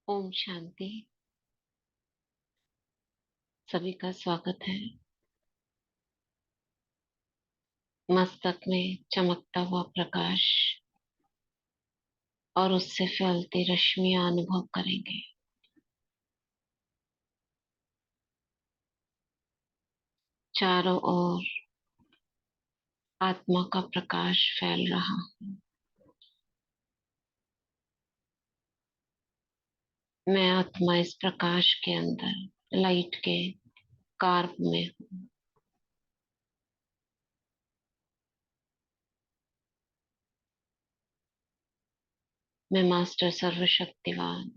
ओम शांति। सभी का स्वागत है। मस्तक में चमकता हुआ प्रकाश और उससे फैलती रश्मियां अनुभव करेंगे। चारों ओर आत्मा का प्रकाश फैल रहा है। मैं आत्मा इस प्रकाश के अंदर लाइट के कार्ब में हूँ। मैं मास्टर सर्वशक्तिवान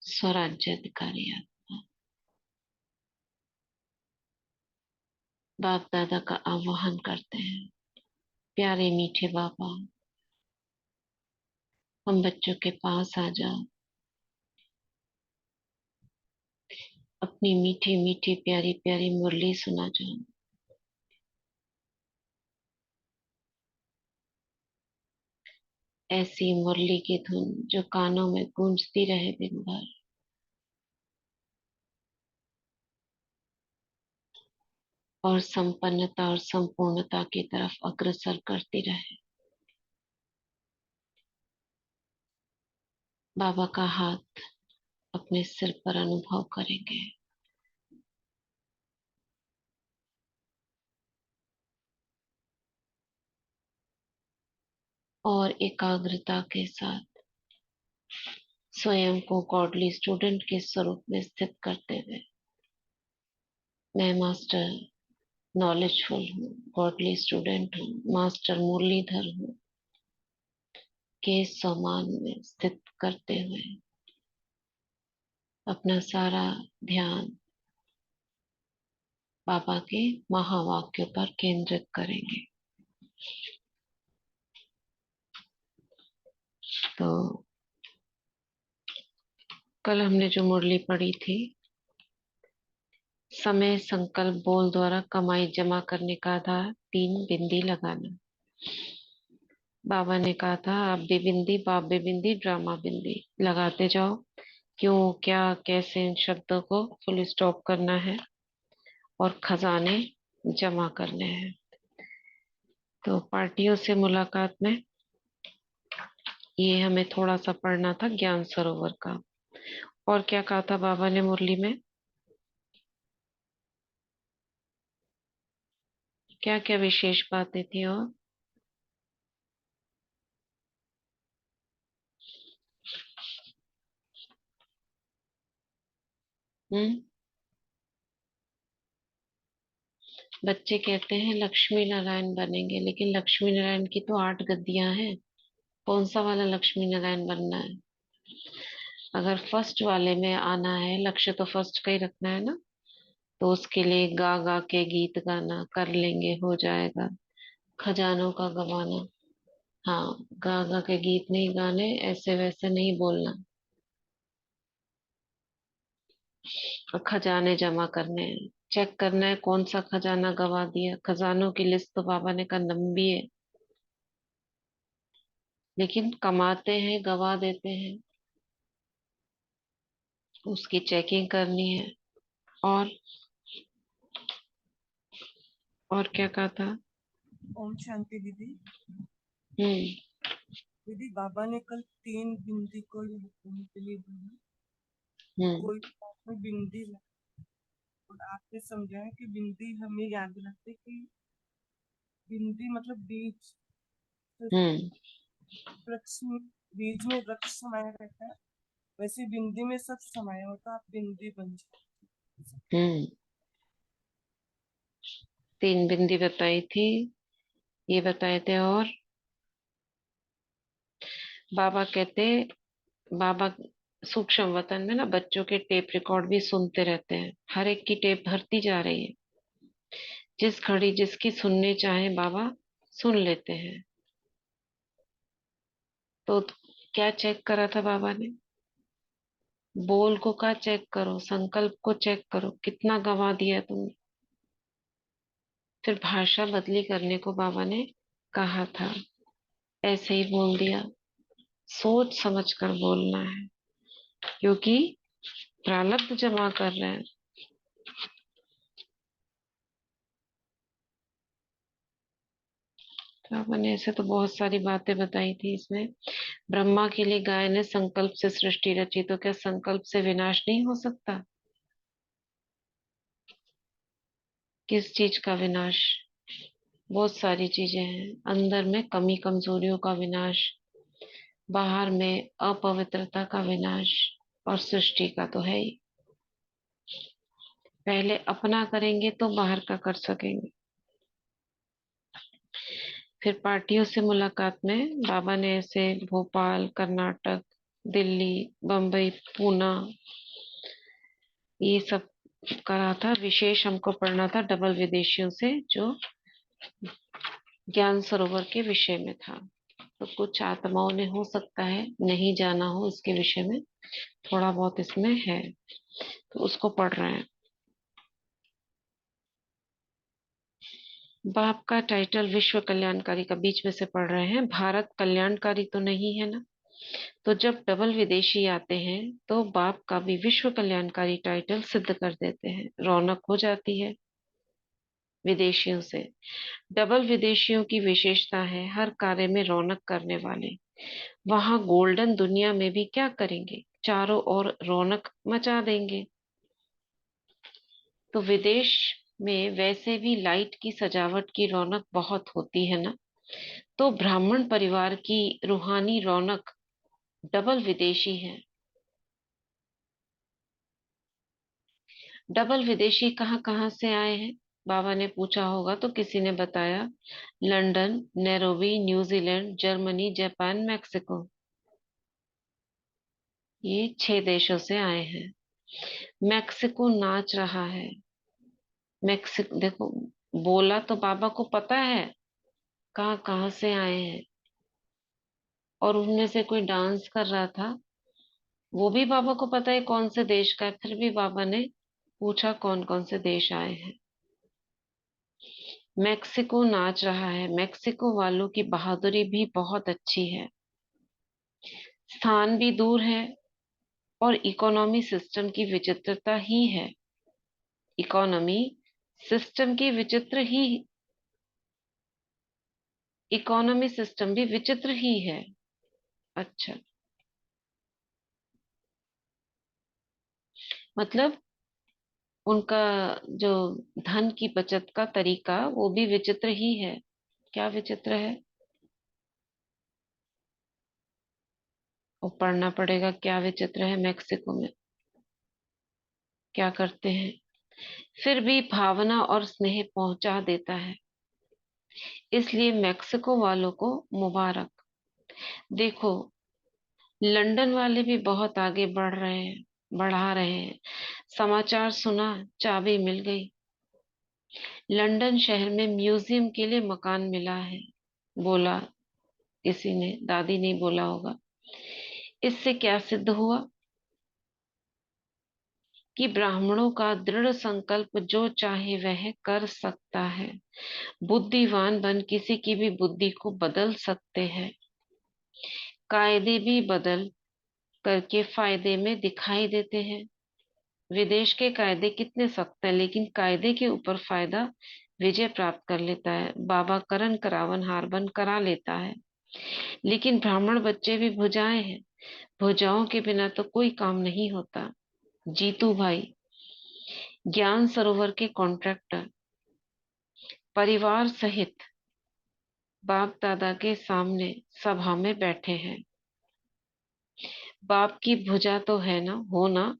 स्वराज्य अधिकारी आत्मा बाप दादा का आवाहन करते हैं। प्यारे मीठे बाबा, हम बच्चों के पास आ जाओ। अपनी मीठी मीठी प्यारी प्यारी मुरली सुना जाओ। ऐसी मुरली की धुन जो कानों में गूंजती रहे दिन भर और संपन्नता और संपूर्णता की तरफ अग्रसर करती रहे। बाबा का हाथ अपने सिर पर अनुभव करेंगे और एकाग्रता के साथ स्वयं को गॉडली स्टूडेंट के स्वरूप में स्थित करते हुए, मैं मास्टर नॉलेजफुल हूँ, गॉडली स्टूडेंट हूँ, मास्टर मुरलीधर हूँ के समान में स्थित करते हुए अपना सारा ध्यान बाबा के महावाक्यों पर केंद्रित करेंगे। तो कल हमने जो मुरली पढ़ी थी, समय संकल्प बोल द्वारा कमाई जमा करने का आधार 3 बिंदी लगाना। बाबा ने कहा था आप भी बिंदी, बाप भी बिंदी, ड्रामा बिंदी लगाते जाओ। क्यों, क्या, कैसे इन शब्दों को फुल स्टॉप करना है और खजाने जमा करने हैं। तो पार्टियों से मुलाकात में ये हमें थोड़ा सा पढ़ना था ज्ञान सरोवर का। और क्या कहा था बाबा ने मुरली में, क्या क्या विशेष बातें थी? और हम्म बच्चे कहते हैं लक्ष्मी नारायण बनेंगे, लेकिन लक्ष्मी नारायण की तो 8 गद्दियां हैं। कौन सा वाला लक्ष्मी नारायण बनना है? अगर फर्स्ट वाले में आना है, लक्ष्य तो फर्स्ट का ही रखना है ना। तो उसके लिए गा गा के गीत गाना कर लेंगे, हो जाएगा। खजानों का गवाना, हाँ, गा गा के गीत नहीं गाने, ऐसे वैसे नहीं बोलना। और खजाने जमा करने हैं, चेक करना है कौन सा खजाना गवा दिया। खजानों की लिस्ट तो बाबा ने कहा लंबी है, लेकिन कमाते हैं गवा देते हैं, उसकी चेकिंग करनी है। और और क्या कहा था? ओम शांति दीदी। हम्म दीदी बाबा ने कल 3 बिंदी को लिखने के लिए बोला कि हम्म कोई में बिंदी और आपने समझाया कि बिंदी हमें याद दिलाते कि बिंदी मतलब बीज। तो हम्म वृक्ष में, बीज में वृक्ष समाया रहता है, वैसे बिंदी में सब समाया होता, आप बिंदी बन जाए। हम्म 3 बिंदी बताई थी, ये बताए थे। और बाबा कहते, बाबा सूक्ष्म वतन में ना बच्चों के टेप रिकॉर्ड भी सुनते रहते हैं। हर एक की टेप भरती जा रही है। जिस घड़ी जिसकी सुनने चाहे बाबा सुन लेते हैं। तो क्या चेक करा था बाबा ने? बोल को का चेक करो, संकल्प को चेक करो, कितना गवा दिया तुमने। फिर भाषा बदली करने को बाबा ने कहा था, ऐसे ही बोल दिया। सोच समझ कर बोलना है। क्योंकि प्रारब्ध जमा कर रहे हैं। तो मैंने ऐसे तो बहुत सारी बातें बताई थी इसमें। ब्रह्मा के लिए गाय ने संकल्प से सृष्टि रची, तो क्या संकल्प से विनाश नहीं हो सकता? किस चीज का विनाश? बहुत सारी चीजें हैं। अंदर में कमी कमजोरियों का विनाश, बाहर में अपवित्रता का विनाश, और सृष्टि का तो है ही। पहले अपना करेंगे तो बाहर का कर सकेंगे। फिर पार्टियों से मुलाकात में बाबा ने ऐसे भोपाल, कर्नाटक, दिल्ली, बम्बई, पूना, ये सब करा था। विशेष हमको पढ़ना था डबल विदेशियों से, जो ज्ञान सरोवर के विषय में था। तो कुछ आत्माओं ने हो सकता है नहीं जाना हो इसके विषय में, थोड़ा बहुत इसमें है, तो उसको पढ़ रहे हैं। बाप का टाइटल विश्व कल्याणकारी का बीच में से पढ़ रहे हैं। भारत कल्याणकारी तो नहीं है ना, तो जब डबल विदेशी आते हैं तो बाप का भी विश्व कल्याणकारी टाइटल सिद्ध कर देते हैं, रौनक हो जाती है विदेशियों से। डबल विदेशियों की विशेषता है हर कार्य में रौनक करने वाले। वहां गोल्डन दुनिया में भी क्या करेंगे, चारों ओर रौनक मचा देंगे। तो विदेश में वैसे भी लाइट की सजावट की रौनक बहुत होती है ना, तो ब्राह्मण परिवार की रूहानी रौनक डबल विदेशी है। डबल विदेशी कहाँ कहाँ से आए हैं? बाबा ने पूछा होगा तो किसी ने बताया, London, Nairobi, New Zealand, Germany, Japan, Mexico, ये 6 देशों से आए हैं। मैक्सिको नाच रहा है। मैक्सिको देखो, बोला तो बाबा को पता है कहाँ कहाँ से आए हैं, और उनमें से कोई डांस कर रहा था, वो भी बाबा को पता है कौन से देश का है, फिर भी बाबा ने पूछा कौन कौन से देश आए हैं। मैक्सिको नाच रहा है। मैक्सिको वालों की बहादुरी भी बहुत अच्छी है। स्थान भी दूर है, और इकोनॉमी सिस्टम की विचित्रता ही है। इकोनॉमी सिस्टम की विचित्र ही इकोनॉमी सिस्टम भी विचित्र ही है। अच्छा, मतलब उनका जो धन की बचत का तरीका वो भी विचित्र ही है। क्या विचित्र है? वो पढ़ना पड़ेगा क्या विचित्र है मैक्सिको में, क्या करते हैं। फिर भी भावना और स्नेह पहुंचा देता है, इसलिए मैक्सिको वालों को मुबारक। देखो, लंदन वाले भी बहुत आगे बढ़ा रहे हैं। समाचार सुना, चाबी मिल गई। लंदन शहर में म्यूजियम के लिए मकान मिला है, बोला किसी ने, दादी ने बोला होगा। इससे क्या सिद्ध हुआ कि ब्राह्मणों का दृढ़ संकल्प जो चाहे वह कर सकता है। बुद्धिवान बन किसी की भी बुद्धि को बदल सकते हैं। कायदे भी बदल करके फायदे में दिखाई देते हैं। विदेश के कायदे कितने सख्त हैं, लेकिन कायदे के ऊपर फायदा विजय प्राप्त कर लेता है। बाबा करण करावन हार बन करा लेता है। लेकिन ब्राह्मण बच्चे भी भुजाएं हैं, भुजाओं के बिना तो कोई काम नहीं होता। जीतू भाई ज्ञान सरोवर के कॉन्ट्रैक्टर परिवार सहित बाप दादा के सामने सभा में बैठे हैं। बाप की भुजा तो है ना, हो ना।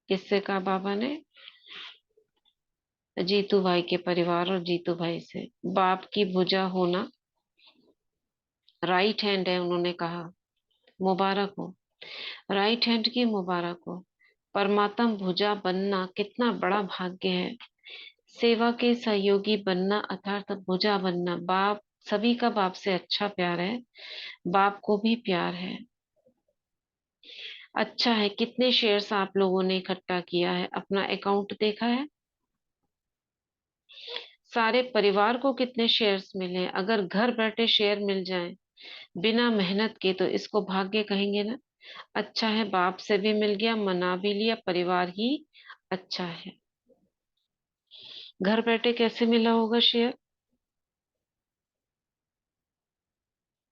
किससे कहा बाबा ने? जीतू भाई के परिवार और जीतू भाई से। बाप की भुजा होना, राइट हैंड है उन्होंने कहा, मुबारक हो। राइट हैंड की मुबारक हो। परमात्म भुजा बनना कितना बड़ा भाग्य है। सेवा के सहयोगी बनना अर्थात भुजा बनना। बाप, सभी का बाप से अच्छा प्यार है, बाप को भी प्यार है। अच्छा है, कितने शेयर्स आप लोगों ने इकट्ठा किया है, अपना अकाउंट देखा है? सारे परिवार को कितने शेयर्स मिले हैं? अगर घर बैठे शेयर मिल जाएं बिना मेहनत के, तो इसको भाग्य कहेंगे ना। अच्छा है, बाप से भी मिल गया, मना भी लिया, परिवार ही अच्छा है। घर बैठे कैसे मिला होगा शेयर?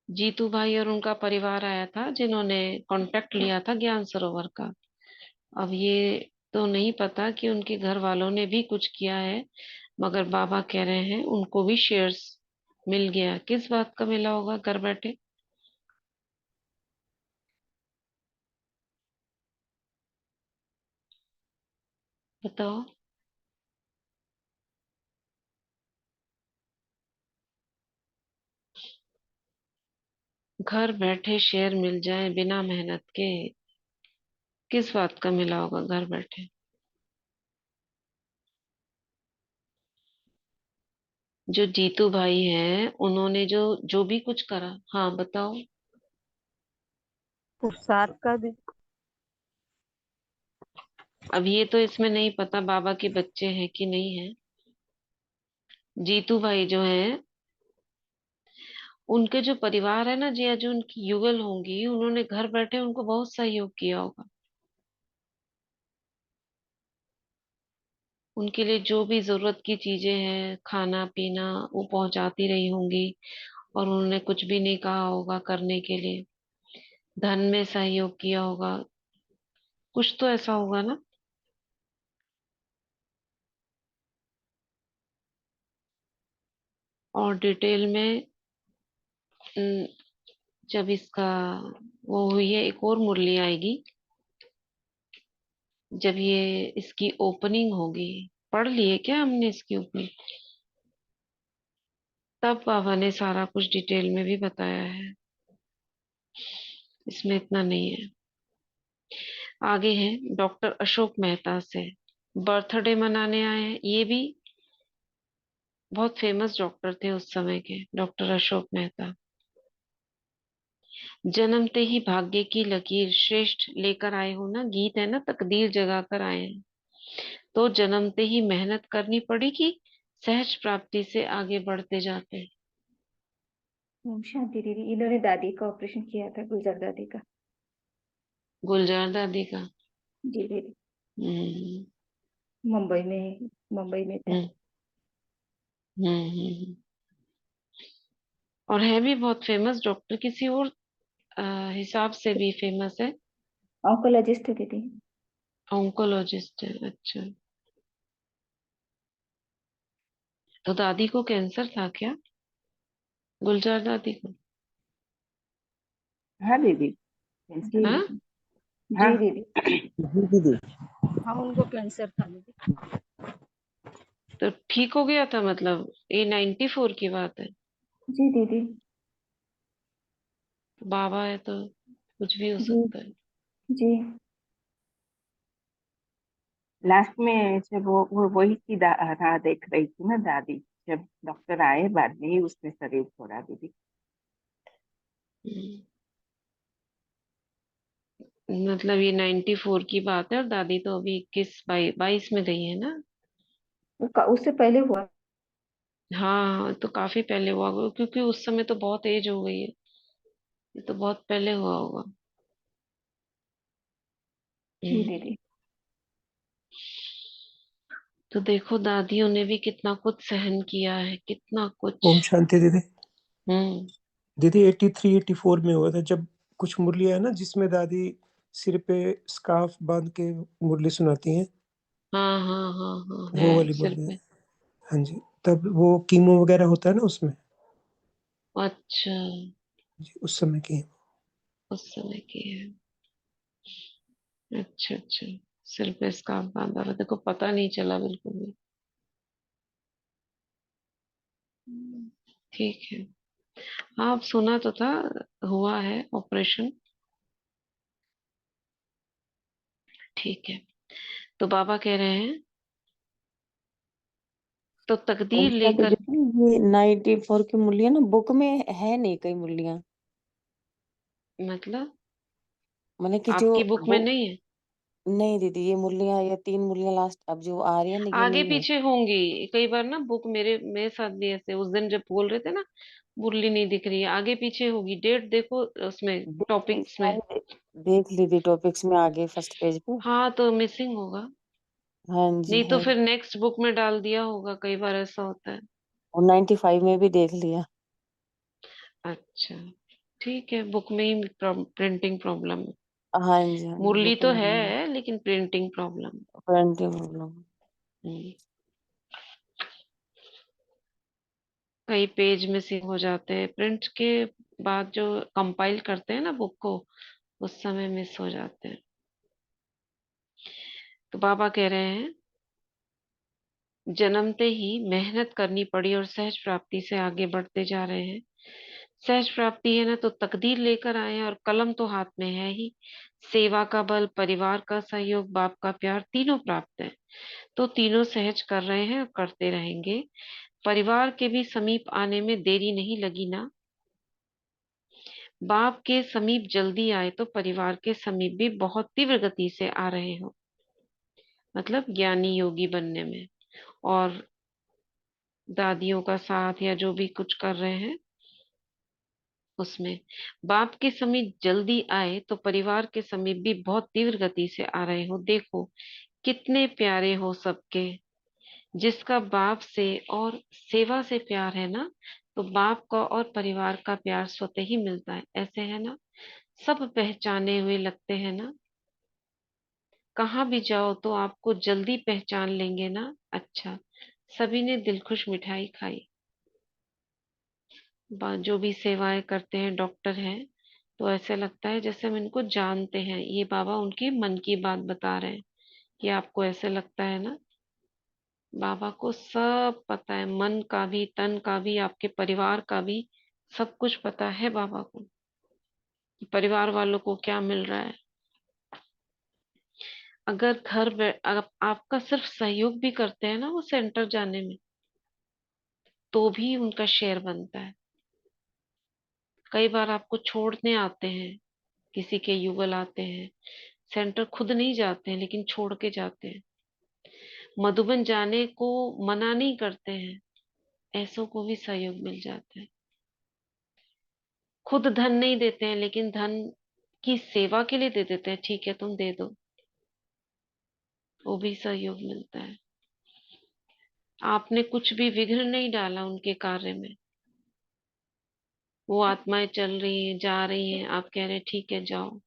जीतू भाई और उनका परिवार आया था जिन्होंने कांटेक्ट लिया था ज्ञान सरोवर का। अब ये तो नहीं पता कि उनके घर वालों ने भी कुछ किया है, मगर बाबा कह रहे हैं उनको भी शेयर्स मिल गया। किस बात का मिला होगा घर बैठे? बताओ। घर बैठे शेयर मिल जाए बिना मेहनत के, किस बात का मिला होगा घर बैठे? जो जीतू भाई हैं उन्होंने जो जो भी कुछ करा, हाँ बताओ। पुरुषार्थ का भी। अब ये तो इसमें नहीं पता बाबा के बच्चे हैं कि नहीं है। जीतू भाई जो हैं, उनके जो परिवार है ना, जी जो उनकी युगल होंगी, उन्होंने घर बैठे उनको बहुत सहयोग किया होगा। उनके लिए जो भी जरूरत की चीजें हैं, खाना पीना, वो पहुंचाती रही होंगी। और उन्होंने कुछ भी नहीं कहा होगा करने के लिए, धन में सहयोग किया होगा। कुछ तो ऐसा होगा ना। और डिटेल में न, जब इसका वो हुई है, एक और मुरली आएगी, जब ये इसकी ओपनिंग होगी। पढ़ लिए क्या हमने इसकी ओपनिंग? तब बाबा ने सारा कुछ डिटेल में भी बताया है, इसमें इतना नहीं है। आगे है डॉक्टर अशोक मेहता से बर्थडे मनाने आए हैं। ये भी बहुत फेमस डॉक्टर थे उस समय के, डॉक्टर अशोक मेहता। जन्मते ही भाग्य की लकीर श्रेष्ठ लेकर आए हो ना, गीत है ना, तकदीर जगा कर आए हैं। तो जन्मते ही मेहनत करनी पड़ी कि सहज प्राप्ति से आगे बढ़ते जाते हैं। ओम शांति दीदी, इन्होंने दादी का ऑपरेशन किया था, गुलजार दादी का। गुलजार दादी का। जी दीदी। हम्म। मुंबई में था। हम्म। हम्म। और है भी बहुत फेमस डॉक्टर, किसी और हिसाब से भी फेमस है। ऑन्कोलॉजिस्ट थे दीदी। ऑन्कोलॉजिस्ट है, अच्छा। तो दादी को कैंसर था क्या, गुलजार दादी को? हाँ दीदी। जी हाँ। दीदी। हाँ जी दीदी। जी दीदी। हाँ, उनको कैंसर था दीदी। तो ठीक हो गया था मतलब? ये 94 की बात है। जी दीदी। बाबा है तो कुछ भी हो जी। सकता है। जी। लास्ट में जब वो वही की राह देख रही थी ना दादी, जब डॉक्टर आए बाद में ही उसने शरीर छोड़ा दीदी। हम्म, मतलब ये 94 की बात है, और दादी तो अभी 21 22 में गई है ना। उससे पहले हुआ। हाँ तो काफी पहले हुआ होगा, क्योंकि उस समय तो बहुत एज हो गई है। ये तो बहुत पहले हुआ होगा। जी हम्म। दीदी। तो देखो दादियों ने भी कितना कुछ सहन किया है, कितना कुछ। ओम शांति दीदी। हम्म। दीदी 83-84 में हुआ था जब कुछ मुरलियां है ना जिसमें दादी सिर पे स्कार्फ बांध के मुरली सुनाती हैं, हाँ हाँ हाँ हाँ, वो है वाली सिर मुरलियां। पे। हाँ जी, तब वो कीमो वगैरह होता है ना उसमें, अच्छा। जी, उस समय की हैं। उस समय की है। अच्छा अच्छा। सिर पे स्कार्फ बांधा हुआ, देखो पता नहीं चला बिल्कुल भी। ठीक है। हाँ अब सुना तो था, हुआ है ऑपरेशन। ठीक है। तो बाबा कह रहे हैं, तो तकदीर उनका तो लेकर। देखो, ये 94 की मूल्य ना बुक में है नहीं, कई मूल्य। मतलब मतलब कि जो आपकी बुक में वो, नहीं है? नहीं दीदी, ये मूल्य या 3 मूल्य लास्ट अब जो आ रही है ना, ये आगे नहीं है। पीछे होंगी कई बार ना बुक, मेरे मेरे साथ भी ऐसे उस दिन जब बोल रहे थे ना, मुरली नहीं दिख रही है, आगे पीछे होगी डेट, देखो उसमें देख नहीं टॉपिक्स में। सारी, देख ली थी टॉपिक्स में आगे फर्स्ट पेज पे। हाँ तो मिसिंग होगा, हाँ जी नहीं तो है। फिर नेक्स्ट बुक में डाल दिया होगा, कई बार ऐसा होता है। और 95 में भी देख लिया। अच्छा, ठीक है, बुक में ही प्रिंटिंग प्रॉब्लम है। हाँ जी हाँ जी मुरली बुक तो में है लेकिन प्रिंटिंग प्रॉब्लम। Printing problem. कई पेज मिसिंग हो जाते हैं प्रिंट के बाद, जो कंपाइल करते हैं ना बुक को, उस समय मिस हो जाते हैं। तो बाबा कह रहे हैं जन्मते ही मेहनत करनी पड़ी और सहज प्राप्ति से आगे बढ़ते जा रहे हैं। सहज प्राप्ति है ना, तो तकदीर लेकर आए हैं और कलम तो हाथ में है ही। सेवा का बल, परिवार का सहयोग, बाप का प्यार, तीनों प्राप्त है। तो तीनों सहज कर रहे हैं और करते रहेंगे। परिवार के भी समीप आने में देरी नहीं लगी ना। बाप के समीप जल्दी आए तो परिवार के समीप भी बहुत तीव्र गति से आ रहे हो, मतलब ज्ञानी योगी बनने में। और दादियों का साथ या जो भी कुछ कर रहे हैं उसमें, बाप के समीप जल्दी आए तो परिवार के समीप भी बहुत तीव्र गति से आ रहे हो। देखो कितने प्यारे हो सबके। जिसका बाप से और सेवा से प्यार है ना, तो बाप का और परिवार का प्यार स्वतः ही मिलता है, ऐसे है ना। सब पहचाने हुए लगते हैं ना। कहाँ भी जाओ तो आपको जल्दी पहचान लेंगे ना। अच्छा, सभी ने दिलखुश मिठाई खाई। जो भी सेवाएं करते हैं, डॉक्टर हैं, तो ऐसे लगता है जैसे हम इनको जानते हैं। ये बाबा उनकी मन की बात बता रहे हैं कि आपको ऐसे लगता है ना। बाबा को सब पता है, मन का भी, तन का भी, आपके परिवार का भी, सब कुछ पता है बाबा को कि परिवार वालों को क्या मिल रहा है। अगर आपका सिर्फ सहयोग भी करते हैं ना वो सेंटर जाने में, तो भी उनका शेयर बनता है। कई बार आपको छोड़ने आते हैं, किसी के युगल आते हैं, सेंटर खुद नहीं जाते हैं लेकिन छोड़ के जाते हैं। मधुबन जाने को मना नहीं करते हैं, ऐसों को भी सहयोग मिल जाता है। खुद धन नहीं देते हैं लेकिन धन की सेवा के लिए दे देते हैं, ठीक है तुम दे दो, वो भी सहयोग मिलता है। आपने कुछ भी विघ्न नहीं डाला उनके कार्य में। वो आत्माएं चल रही हैं, जा रही हैं, आप कह रहे हैं ठीक है जाओ,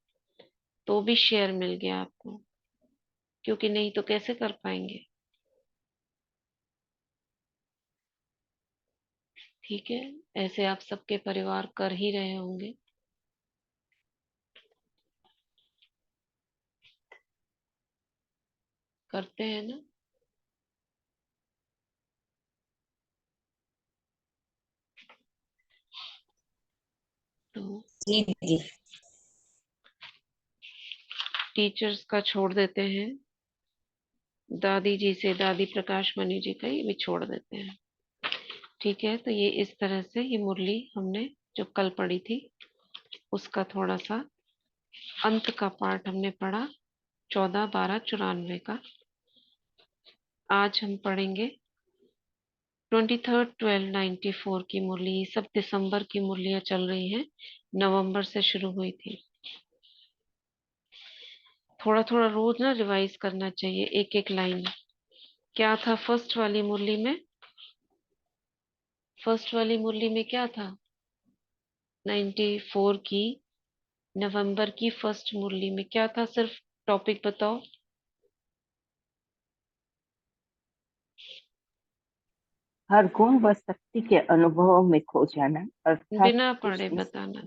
तो भी शेयर मिल गया आपको, क्योंकि नहीं तो कैसे कर पाएंगे। ठीक है, ऐसे आप सबके परिवार कर ही रहे होंगे। करते हैं ना। तो जी जी। टीचर्स का छोड़ देते हैं, दादी जी से, दादी प्रकाश मणि जी का ही भी छोड़ देते हैं। ठीक है, तो ये इस तरह से ये मुरली हमने जो कल पढ़ी थी उसका थोड़ा सा अंत का पार्ट हमने पढ़ा, 14/12/94 का। आज हम पढ़ेंगे 23/12/94 की मुरली। ये सब दिसंबर की मुरलियां चल रही हैं, नवंबर से शुरू हुई थी। थोड़ा थोड़ा रोज ना रिवाइज करना चाहिए, एक एक लाइन। क्या था फर्स्ट वाली मुरली में? फर्स्ट वाली मुरली में क्या था? 94 की नवंबर की फर्स्ट मुरली में क्या था? सिर्फ टॉपिक बताओ। हर गुण व शक्ति के अनुभव में खो जाना, अर्थात बिना उस पढ़े बताना,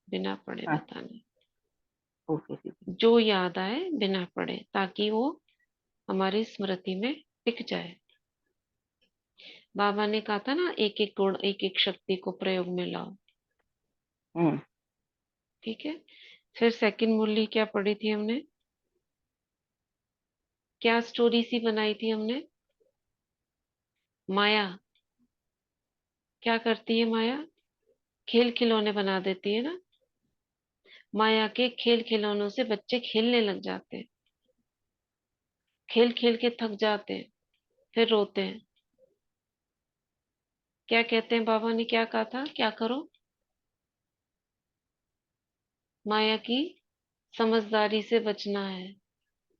बिना पढ़े हाँ बताना, ओके दीदी। जो याद आए बिना पढ़े, ताकि वो हमारी स्मृति में टिक जाए। बाबा ने कहा था ना, एक एक गुण, एक एक शक्ति को प्रयोग में लाओ। हम्म। ठीक है, फिर सेकंड मुरली क्या पढ़ी थी हमने? क्या स्टोरी सी बनाई थी हमने? माया क्या करती है? माया खेल खिलौने बना देती है ना। माया के खेल खिलौनों से बच्चे खेलने लग जाते हैं, खेल खेल के थक जाते हैं, फिर रोते हैं। क्या कहते हैं बाबा ने, क्या कहा था, क्या करो? माया की समझदारी से बचना है।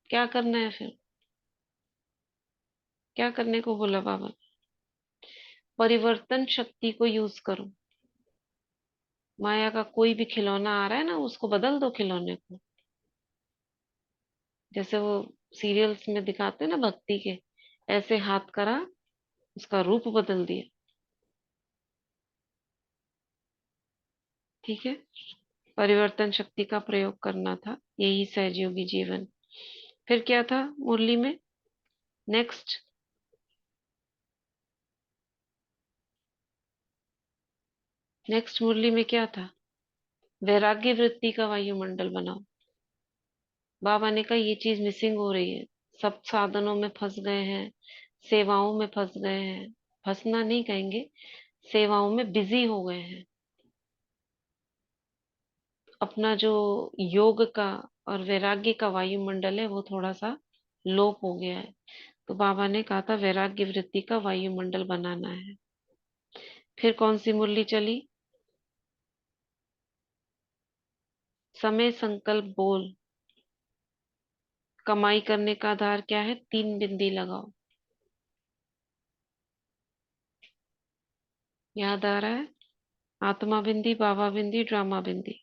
क्या करना है फिर? क्या करने को बोला बाबा? परिवर्तन शक्ति को यूज करो। माया का कोई भी खिलौना आ रहा है ना, उसको बदल दो खिलौने को। जैसे वो सीरियल्स में दिखाते हैं ना भक्ति के, ऐसे हाथ करा, उसका रूप बदल दिया। ठीक है, परिवर्तन शक्ति का प्रयोग करना था, यही सहजयोगी जीवन। फिर क्या था मुरली में? नेक्स्ट, नेक्स्ट मुरली में क्या था? वैराग्य वृत्ति का वायुमंडल बनाओ। बाबा ने कहा ये चीज मिसिंग हो रही है, सब साधनों में फंस गए हैं, सेवाओं में फंस गए हैं। फंसना नहीं कहेंगे, सेवाओं में बिजी हो गए हैं। अपना जो योग का और वैराग्य का वायुमंडल है वो थोड़ा सा लोप हो गया है। तो बाबा ने कहा था वैराग्य वृत्ति का वायुमंडल बनाना है। फिर कौन सी मुरली चली? समय संकल्प बोल। कमाई करने का आधार क्या है? 3 बिंदी लगाओ। याद आ रहा है? आत्मा बिंदी, बाबा बिंदी, ड्रामा बिंदी।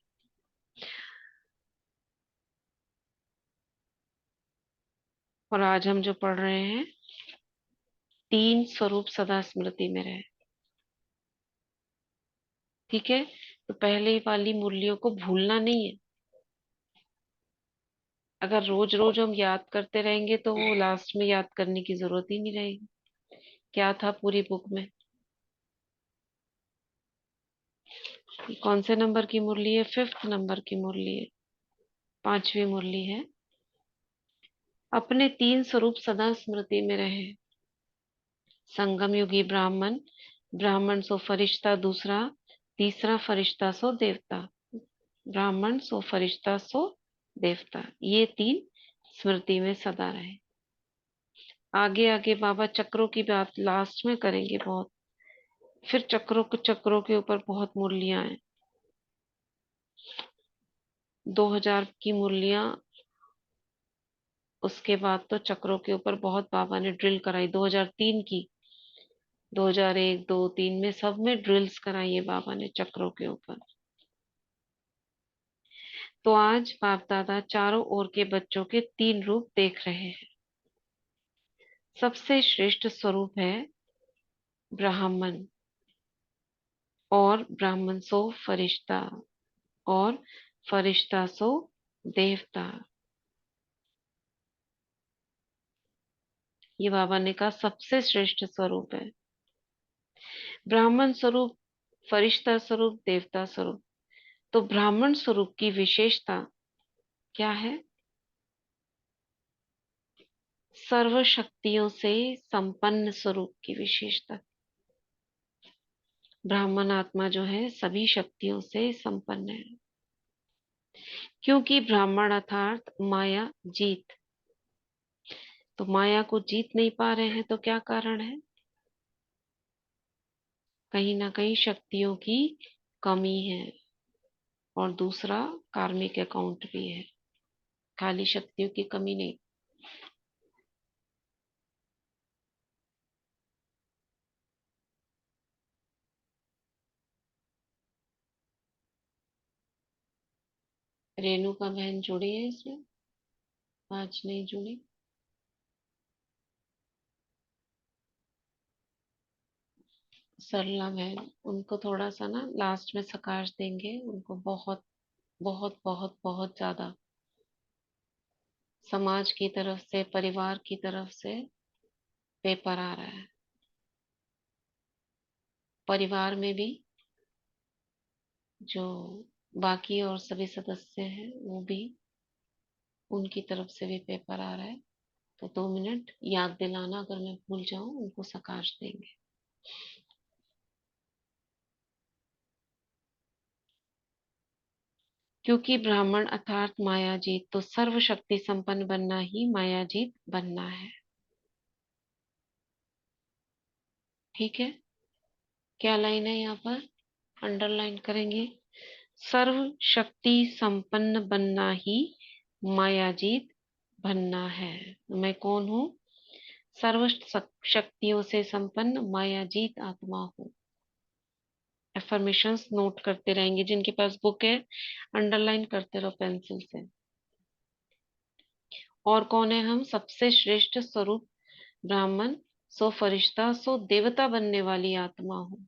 और आज हम जो पढ़ रहे हैं, 3 स्वरूप सदा स्मृति में रहे। ठीक है, तो पहले वाली मुरलियों को भूलना नहीं है। अगर रोज रोज हम याद करते रहेंगे तो वो लास्ट में याद करने की जरूरत ही नहीं रहेगी। क्या था पूरी बुक में? कौन से नंबर की मुरली है? 5th नंबर की मुरली है, 5वीं मुरली है। अपने 3 स्वरूप सदा स्मृति में रहे। संगम युगी ब्राह्मण, ब्राह्मण सो फरिश्ता दूसरा, तीसरा फरिश्ता सो देवता। ब्राह्मण सो फरिश्ता सो देवता, ये 3 स्मृति में सदा रहे। आगे आगे बाबा चक्रों की बात लास्ट में करेंगे बहुत। फिर चक्रों के ऊपर बहुत मुरलियां हैं। 2000 की मुरलियां, उसके बाद तो चक्रों के ऊपर बहुत बाबा ने ड्रिल कराई। 2003 की, 2001, 2, 3 में सब में ड्रिल्स कराई है बाबा ने चक्रों के ऊपर। तो आज बाप दादा चारों ओर के बच्चों के 3 रूप देख रहे हैं। सबसे श्रेष्ठ स्वरूप है ब्राह्मण, और ब्राह्मण सो फरिश्ता, और फरिश्ता सो देवता। ये बाबा ने कहा सबसे श्रेष्ठ स्वरूप है। ब्राह्मण स्वरूप, फरिश्ता स्वरूप, देवता स्वरूप। तो ब्राह्मण स्वरूप की विशेषता क्या है? सर्व शक्तियों से संपन्न स्वरूप की विशेषता। ब्राह्मण आत्मा जो है सभी शक्तियों से संपन्न है, क्योंकि ब्राह्मण अर्थात माया जीत। तो माया को जीत नहीं पा रहे हैं तो क्या कारण है? कहीं ना कहीं शक्तियों की कमी है, और दूसरा कार्मिक अकाउंट भी है, खाली शक्तियों की कमी नहीं। रेणुका बहन जुड़ी है इसमें? आज नहीं जुड़ी। सरला बहन, उनको थोड़ा सा ना लास्ट में सकाश देंगे। उनको बहुत बहुत बहुत बहुत ज्यादा समाज की तरफ से, परिवार की तरफ से पेपर आ रहा है। परिवार में भी जो बाकी और सभी सदस्य हैं वो भी, उनकी तरफ से भी पेपर आ रहा है। तो 2 मिनट याद दिलाना, अगर मैं भूल जाऊं उनको सकाश देंगे। क्योंकि ब्राह्मण अर्थात मायाजीत, तो सर्व शक्ति संपन्न बनना ही मायाजीत बनना है। ठीक है, क्या लाइन है यहाँ पर? अंडरलाइन करेंगे। सर्व शक्ति संपन्न बनना ही मायाजीत बनना है। मैं कौन हूँ? सर्व शक्तियों से संपन्न मायाजीत आत्मा हूँ। एफर्मेशंस नोट करते रहेंगे, जिनके पास बुक है अंडरलाइन करते रहो पेंसिल से। और कौन है हम? सबसे श्रेष्ठ स्वरूप ब्राह्मण, सो फरिश्ता, सो देवता बनने वाली आत्मा हूँ।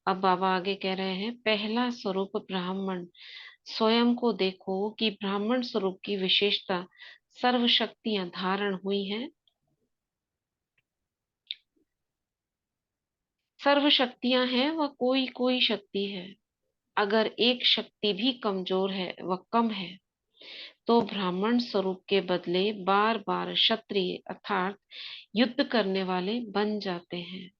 अब बाबा आगे कह रहे हैं, पहला स्वरूप ब्राह्मण। स्वयं को देखो कि ब्राह्मण स्वरूप की विशेषता सर्व शक्तियां धारण हुई हैं। सर्व शक्तियां हैं, वह कोई कोई शक्ति है। अगर एक शक्ति भी कमजोर है, वह कम है, तो ब्राह्मण स्वरूप के बदले बार बार क्षत्रिय अर्थात युद्ध करने वाले बन जाते हैं।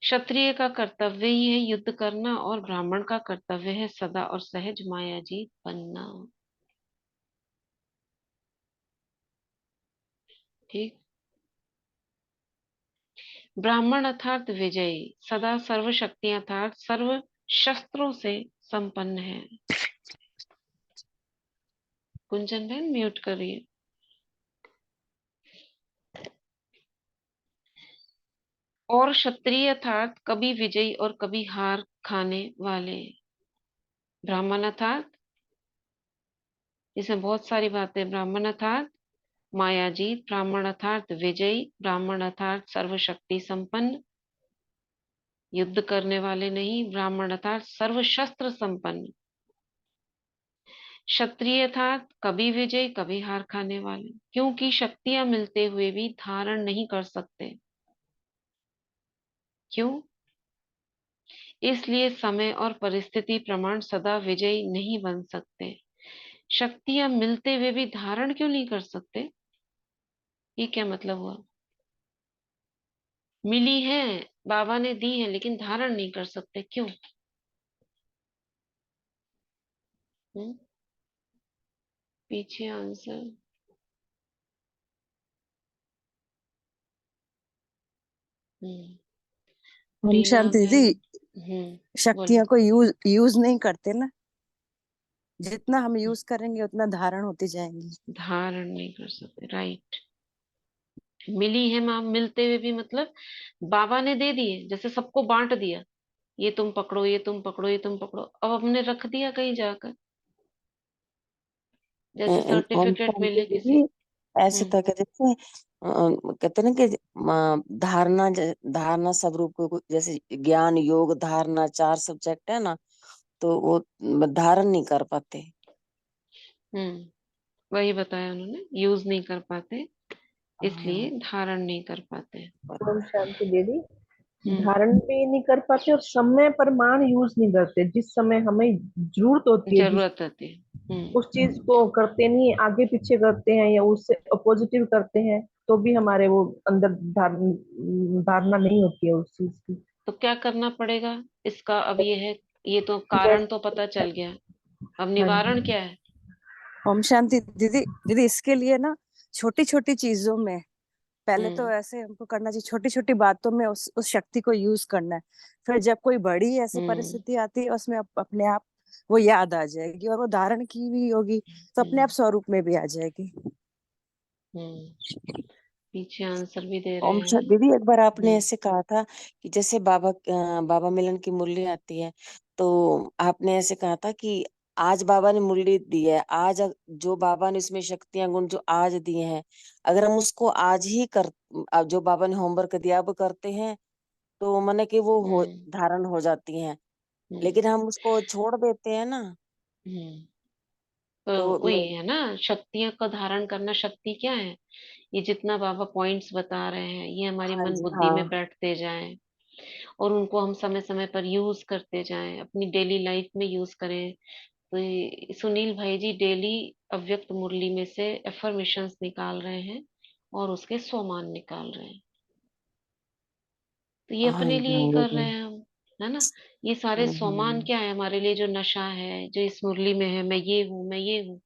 क्षत्रिय का कर्तव्य ही है युद्ध करना, और ब्राह्मण का कर्तव्य है सदा और सहज मायाजीत बनना। ठीक। ब्राह्मण अर्थात विजयी, सदा सर्व शक्ति अर्थात सर्व शस्त्रों से संपन्न है। कुंजन बहन म्यूट करिए। और क्षत्रिय अर्थात कभी विजयी और कभी हार खाने वाले। ब्राह्मण अर्थात, इसमें बहुत सारी बातें। ब्राह्मण अर्थात मायाजीत, ब्राह्मण अर्थात विजयी, ब्राह्मण अर्थात सर्वशक्ति संपन्न, युद्ध करने वाले नहीं, ब्राह्मण अर्थात सर्व शस्त्र संपन्न। क्षत्रिय अर्थात कभी विजय कभी हार खाने वाले, क्योंकि शक्तियां मिलते हुए भी धारण नहीं कर सकते। क्यों? इसलिए समय और परिस्थिति प्रमाण सदा विजयी नहीं बन सकते। शक्तियां मिलते हुए भी धारण क्यों नहीं कर सकते? ये क्या मतलब हुआ? मिली है, बाबा ने दी है, लेकिन धारण नहीं कर सकते, क्यों? हम्म? पीछे आंसर। हम्म। हम रीना शांति बहन। दीदी बोलो। शक्तियों को यूज यूज नहीं करते ना, जितना हम यूज करेंगे उतना धारण होती जाएंगी। धारण नहीं कर सकते, राइट। मिली है माँ, मिलते हुए भी मतलब बाबा ने दे दिए, जैसे सबको बांट दिया, ये तुम पकड़ो, ये तुम पकड़ो, ये तुम पकड़ो, अब हमने रख दिया कहीं जाकर, जैसे हम सर्टिफिकेट शांति मिले किसी। दीदी ऐसे हम्म। था कि जैसे कहते हैं ना कि धारणा धारणा सब रूप को जैसे ज्ञान योग धारणा 4 सब्जेक्ट है ना, तो वो धारण नहीं कर पाते। वही बताया उन्होंने, यूज नहीं कर पाते, हाँ। इसलिए धारण नहीं कर पाते। ओम शांति दीदी। हम्म। धारण भी नहीं कर पाते और समय प्रमाण यूज नहीं करते। जिस समय हमें जरूरत होती है, जिस जरूरत होती है। उस चीज को करते नहीं, आगे पीछे करते हैं या उससे पॉजिटिव करते हैं, तो भी हमारे वो अंदर धारणा नहीं होती है उस चीज की। तो क्या करना पड़ेगा इसका? अब ये है, ये तो कारण तो जैसे पता चल गया, अब हाँ निवारण जी, क्या है? ओम शांति दीदी दीदी इसके लिए ना छोटी छोटी चीजों में पहले तो हम्म। ऐसे हमको करना चाहिए, छोटी छोटी बातों में उस शक्ति को यूज करना है। फिर जब कोई बड़ी ऐसी हम्म। परिस्थिति आती है उसमें अपने आप वो याद आ जाएगी और वो धारण की भी होगी, तो अपने आप हम्म। स्वरूप में भी आ जाएगी। हम्म। पीछे आंसर भी दे रहे ओम हैं। दीदी एक बार आपने हम्म। ऐसे कहा था कि जैसे बाबा मिलन की मुरली आती है, तो आपने ऐसे कहा था कि आज बाबा ने मुरली दी है, आज जो बाबा ने इसमें शक्तियां गुण जो आज दिए हैं, अगर हम उसको आज ही कर जो बाबा ने होमवर्क दिया अब करते हैं, तो माने कि वो हम्म। धारण हो जाती हैं। हम्म। लेकिन हम उसको छोड़ देते हैं ना, हम्म। तो तो वही है ना, शक्तियों का धारण करना। शक्ति क्या है? ये जितना बाबा पॉइंट्स बता रहे हैं, ये हमारी हाँ मन जी बुद्धि में हाँ। बैठते जाएं, और उनको हम समय समय पर यूज करते जाएं, अपनी डेली लाइफ में यूज करें। तो सुनील भाई जी डेली अव्यक्त मुरली में से एफर्मेशंस निकाल रहे हैं, और उसके स्वमान निकाल रहे हैं। तो ये हाँ अपने जी लिए ही हाँ कर जी। रहे हैं हम, है ना। ये सारे स्वमान हम्म। क्या है हमारे लिए? जो नशा है, जो इस मुरली में है, मैं ये हूँ, मैं ये हूँ,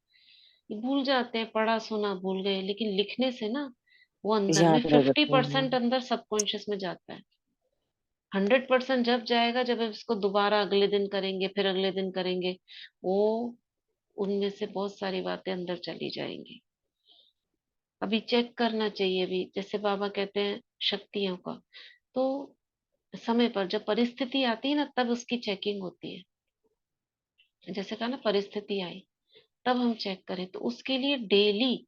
ये भूल जाते हैं, पढ़ा सुना भूल गए, लेकिन लिखने से ना वो अंदर में याद रह फिफ्टी जाते हैं। परसेंट अंदर सबकॉन्शियस में जाता है। 100% जब जाएगा, जब हम इसको दोबारा अगले दिन करेंगे, फिर अगले दिन करेंगे, वो उनमें से बहुत सारी बातें अंदर चली जाएंगी। अभी चेक करना चाहिए। अभी जैसे बाबा कहते हैं शक्तियों का, तो समय पर जब परिस्थिति आती है ना, तब उसकी चेकिंग होती है। जैसे कहा ना, परिस्थिति आई तब हम चेक करें, तो उसके लिए डेली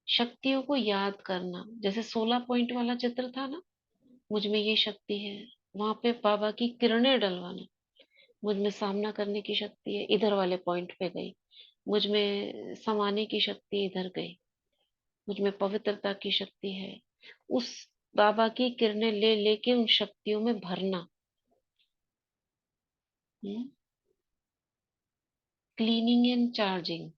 शक्तियों को याद करना। जैसे 16 पॉइंट वाला चित्र था ना, मुझ में ये शक्ति है, वहां पे बाबा की किरणें डलवाना। मुझ में सामना करने की शक्ति है, इधर वाले पॉइंट पे गई। मुझ में समाने की शक्ति इधर गई। मुझ में पवित्रता की शक्ति है। उस बाबा की किरणें ले लेके उन शक्तियों में भरना। Cleaning and charging.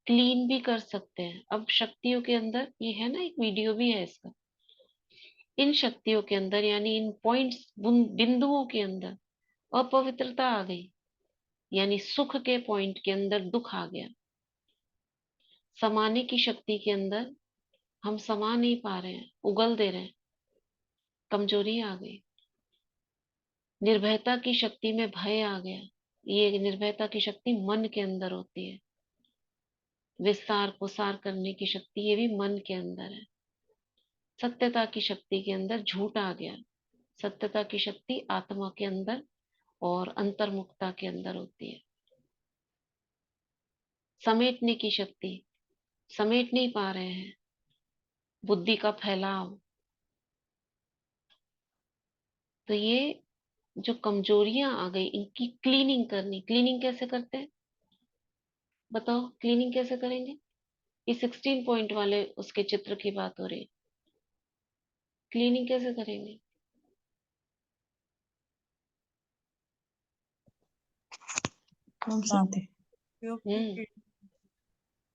क्लीन भी कर सकते हैं। अब शक्तियों के अंदर ये है ना, एक वीडियो भी है इसका। इन शक्तियों के अंदर यानी इन पॉइंट्स, बिंदुओं के अंदर अपवित्रता आ गई, यानी सुख के पॉइंट के अंदर दुख आ गया। समाने की शक्ति के अंदर हम समा नहीं पा रहे हैं, उगल दे रहे हैं, कमजोरी आ गई। निर्भयता की शक्ति में भय आ गया। ये निर्भयता की शक्ति मन के अंदर होती है। विस्तार प्रसार करने की शक्ति ये भी मन के अंदर है। सत्यता की शक्ति के अंदर झूठ आ गया। सत्यता की शक्ति आत्मा के अंदर और अंतर्मुखता के अंदर होती है। समेटने की शक्ति, समेट नहीं पा रहे हैं, बुद्धि का फैलाव। तो ये जो कमजोरियां आ गई, इनकी क्लीनिंग करनी। क्लीनिंग कैसे करते हैं बताओ? क्लीनिंग कैसे करेंगे? ये 16 पॉइंट वाले उसके चित्र की बात हो रही है। क्लीनिंग कैसे करेंगे? ओम शांति। योग हम्म की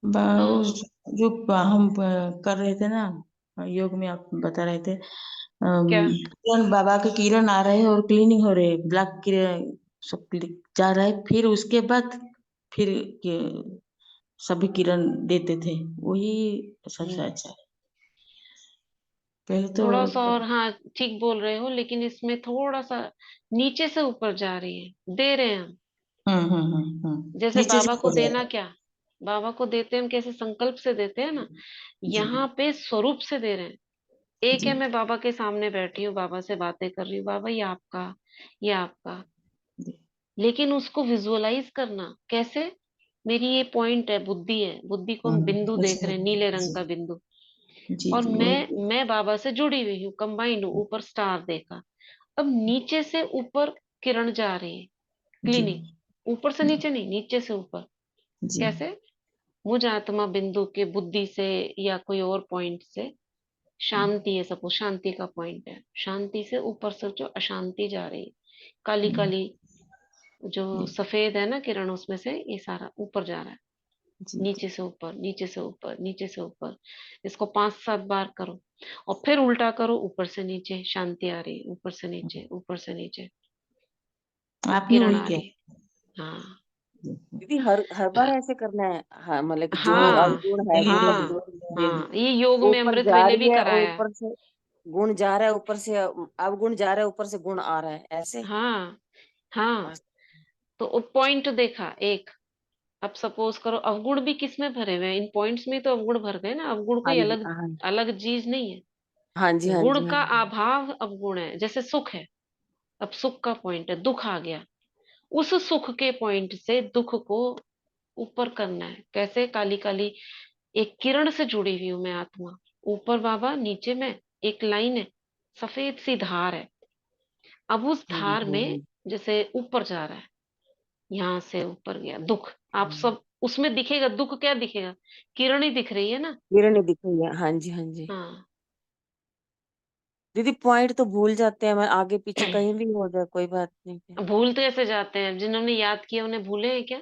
वो हाँ, जो हम कर रहे थे ना, योग में आप बता रहे थे, क्या? किरण, बाबा के किरण आ रहे हैं और क्लीनिंग हो रही है, ब्लैक किरण सब जा रहा है, फिर उसके बाद फिर सभी किरण देते थे, वही सबसे हम्म अच्छा है। पहले तो थोड़ा सा और, हाँ ठीक बोल रहे हो, लेकिन इसमें थोड़ा सा नीचे से ऊपर जा रही है, दे रहे हैं हम। जैसे नीचे से बाबा को ऊपर देना जाएगा। क्या, बाबा को देते हैं हम कैसे? संकल्प से देते हैं ना। जी यहाँ पे स्वरूप से दे रहे हैं। एक जी है, मैं बाबा के सामने बैठी हूँ, बाबा से बातें कर रही हूँ, बाबा ये आपका, ये आपका। जी लेकिन उसको विजुअलाइज करना कैसे? मेरी ये पॉइंट है, बुद्धि है, बुद्धि को हम बिंदु देख अच्छा, रहे हैं, नीले रंग जी का बिंदु। जी और जी मैं बाबा से जुड़ी हुई हूँ, कंबाइंड हूँ, ऊपर स्टार देखा। अब नीचे से ऊपर किरण जा रही है, जी क्लीनिंग। ऊपर से नीचे नहीं, नीचे से ऊपर। जी कैसे? मुझ आत्मा बिंदु के बुद्धि से या कोई और पॉइंट से शांति है, सपोज शांति का पॉइंट है, शांति से ऊपर से जो अशांति जा रही है, काली काली जो जी सफेद है ना किरण, उसमें से ये सारा ऊपर जा रहा है। जी नीचे से ऊपर, नीचे से ऊपर, नीचे से ऊपर। इसको 5-7 बार करो और फिर उल्टा करो, ऊपर से नीचे शांति आ रही है, ऊपर से नीचे, ऊपर से नीचे आपने किरण वही आ किया। रही है। हाँ दीदी हर हर बार ऐसे करना है? हाँ, मतलब कि जो हाँ अवगुण है, नहीं जो नहीं हाँ कमजोरी है, हाँ, ये योग वो में ऊपर अमृत जा वेले भी रही है और कराया है। ऊपर से गुण जा रहा है, ऊपर से अवगुण जा रहा है, ऊपर से गुण आ रहा है, ऐसे? हाँ हाँ, तो पॉइंट देखा एक। अब सपोज करो, अवगुण भी किस में भरे हुए हैं? इन पॉइंट्स में तो अवगुण भर गए ना। अवगुण हाँ कोई जी, अलग हाँ अलग चीज नहीं है। हाँ जी, हाँ गुण जी, हाँ का जी, अभाव अवगुण है। जैसे सुख है, अब सुख का पॉइंट है, दुख आ गया, उस सुख के पॉइंट से दुख को ऊपर करना है। कैसे? काली काली एक किरण से जुड़ी हुई हूं मैं, आत्मा। ऊपर बाबा, नीचे में एक लाइन है, सफेद सी धार है। अब उस धार में जैसे ऊपर जा रहा है, यहाँ से ऊपर गया दुख। आप सब उसमें दिखेगा दुख, क्या दिखेगा? किरण ही दिख रही है ना। किरण दिख रही है, हाँ जी, हाँ जी। हाँ दीदी पॉइंट तो भूल जाते हैं, मैं आगे पीछे कहीं भी हो जाए, कोई बात नहीं है। भूल तो ऐसे जाते हैं, जिन्होंने याद किया उन्हें भूले हैं क्या?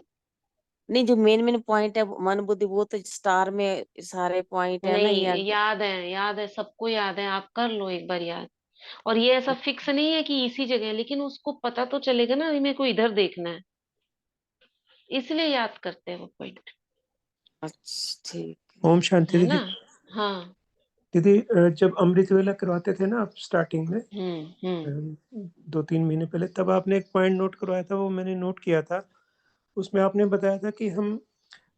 नहीं, जो मेन मेन पॉइंट है मन बुद्धि, वो तो स्टार में सारे पॉइंट है ना, ये नहीं, याद है, याद है, सबको याद है। आप कर लो एक बार याद। और ये ऐसा फिक्स नहीं है कि इसी जगह है, लेकिन उसको पता तो चलेगा ना, मेरे को इधर देखना है, इसलिए याद करते हैं वो पॉइंट। अच्छा ठीक ओम शांति है ना? दीदी। हाँ। दीदी जब अमृत वेला करवाते थे ना आप स्टार्टिंग में, हम्म। 2-3 महीने पहले, तब आपने एक पॉइंट नोट करवाया था, वो मैंने नोट किया था उसमें आपने बताया था कि हम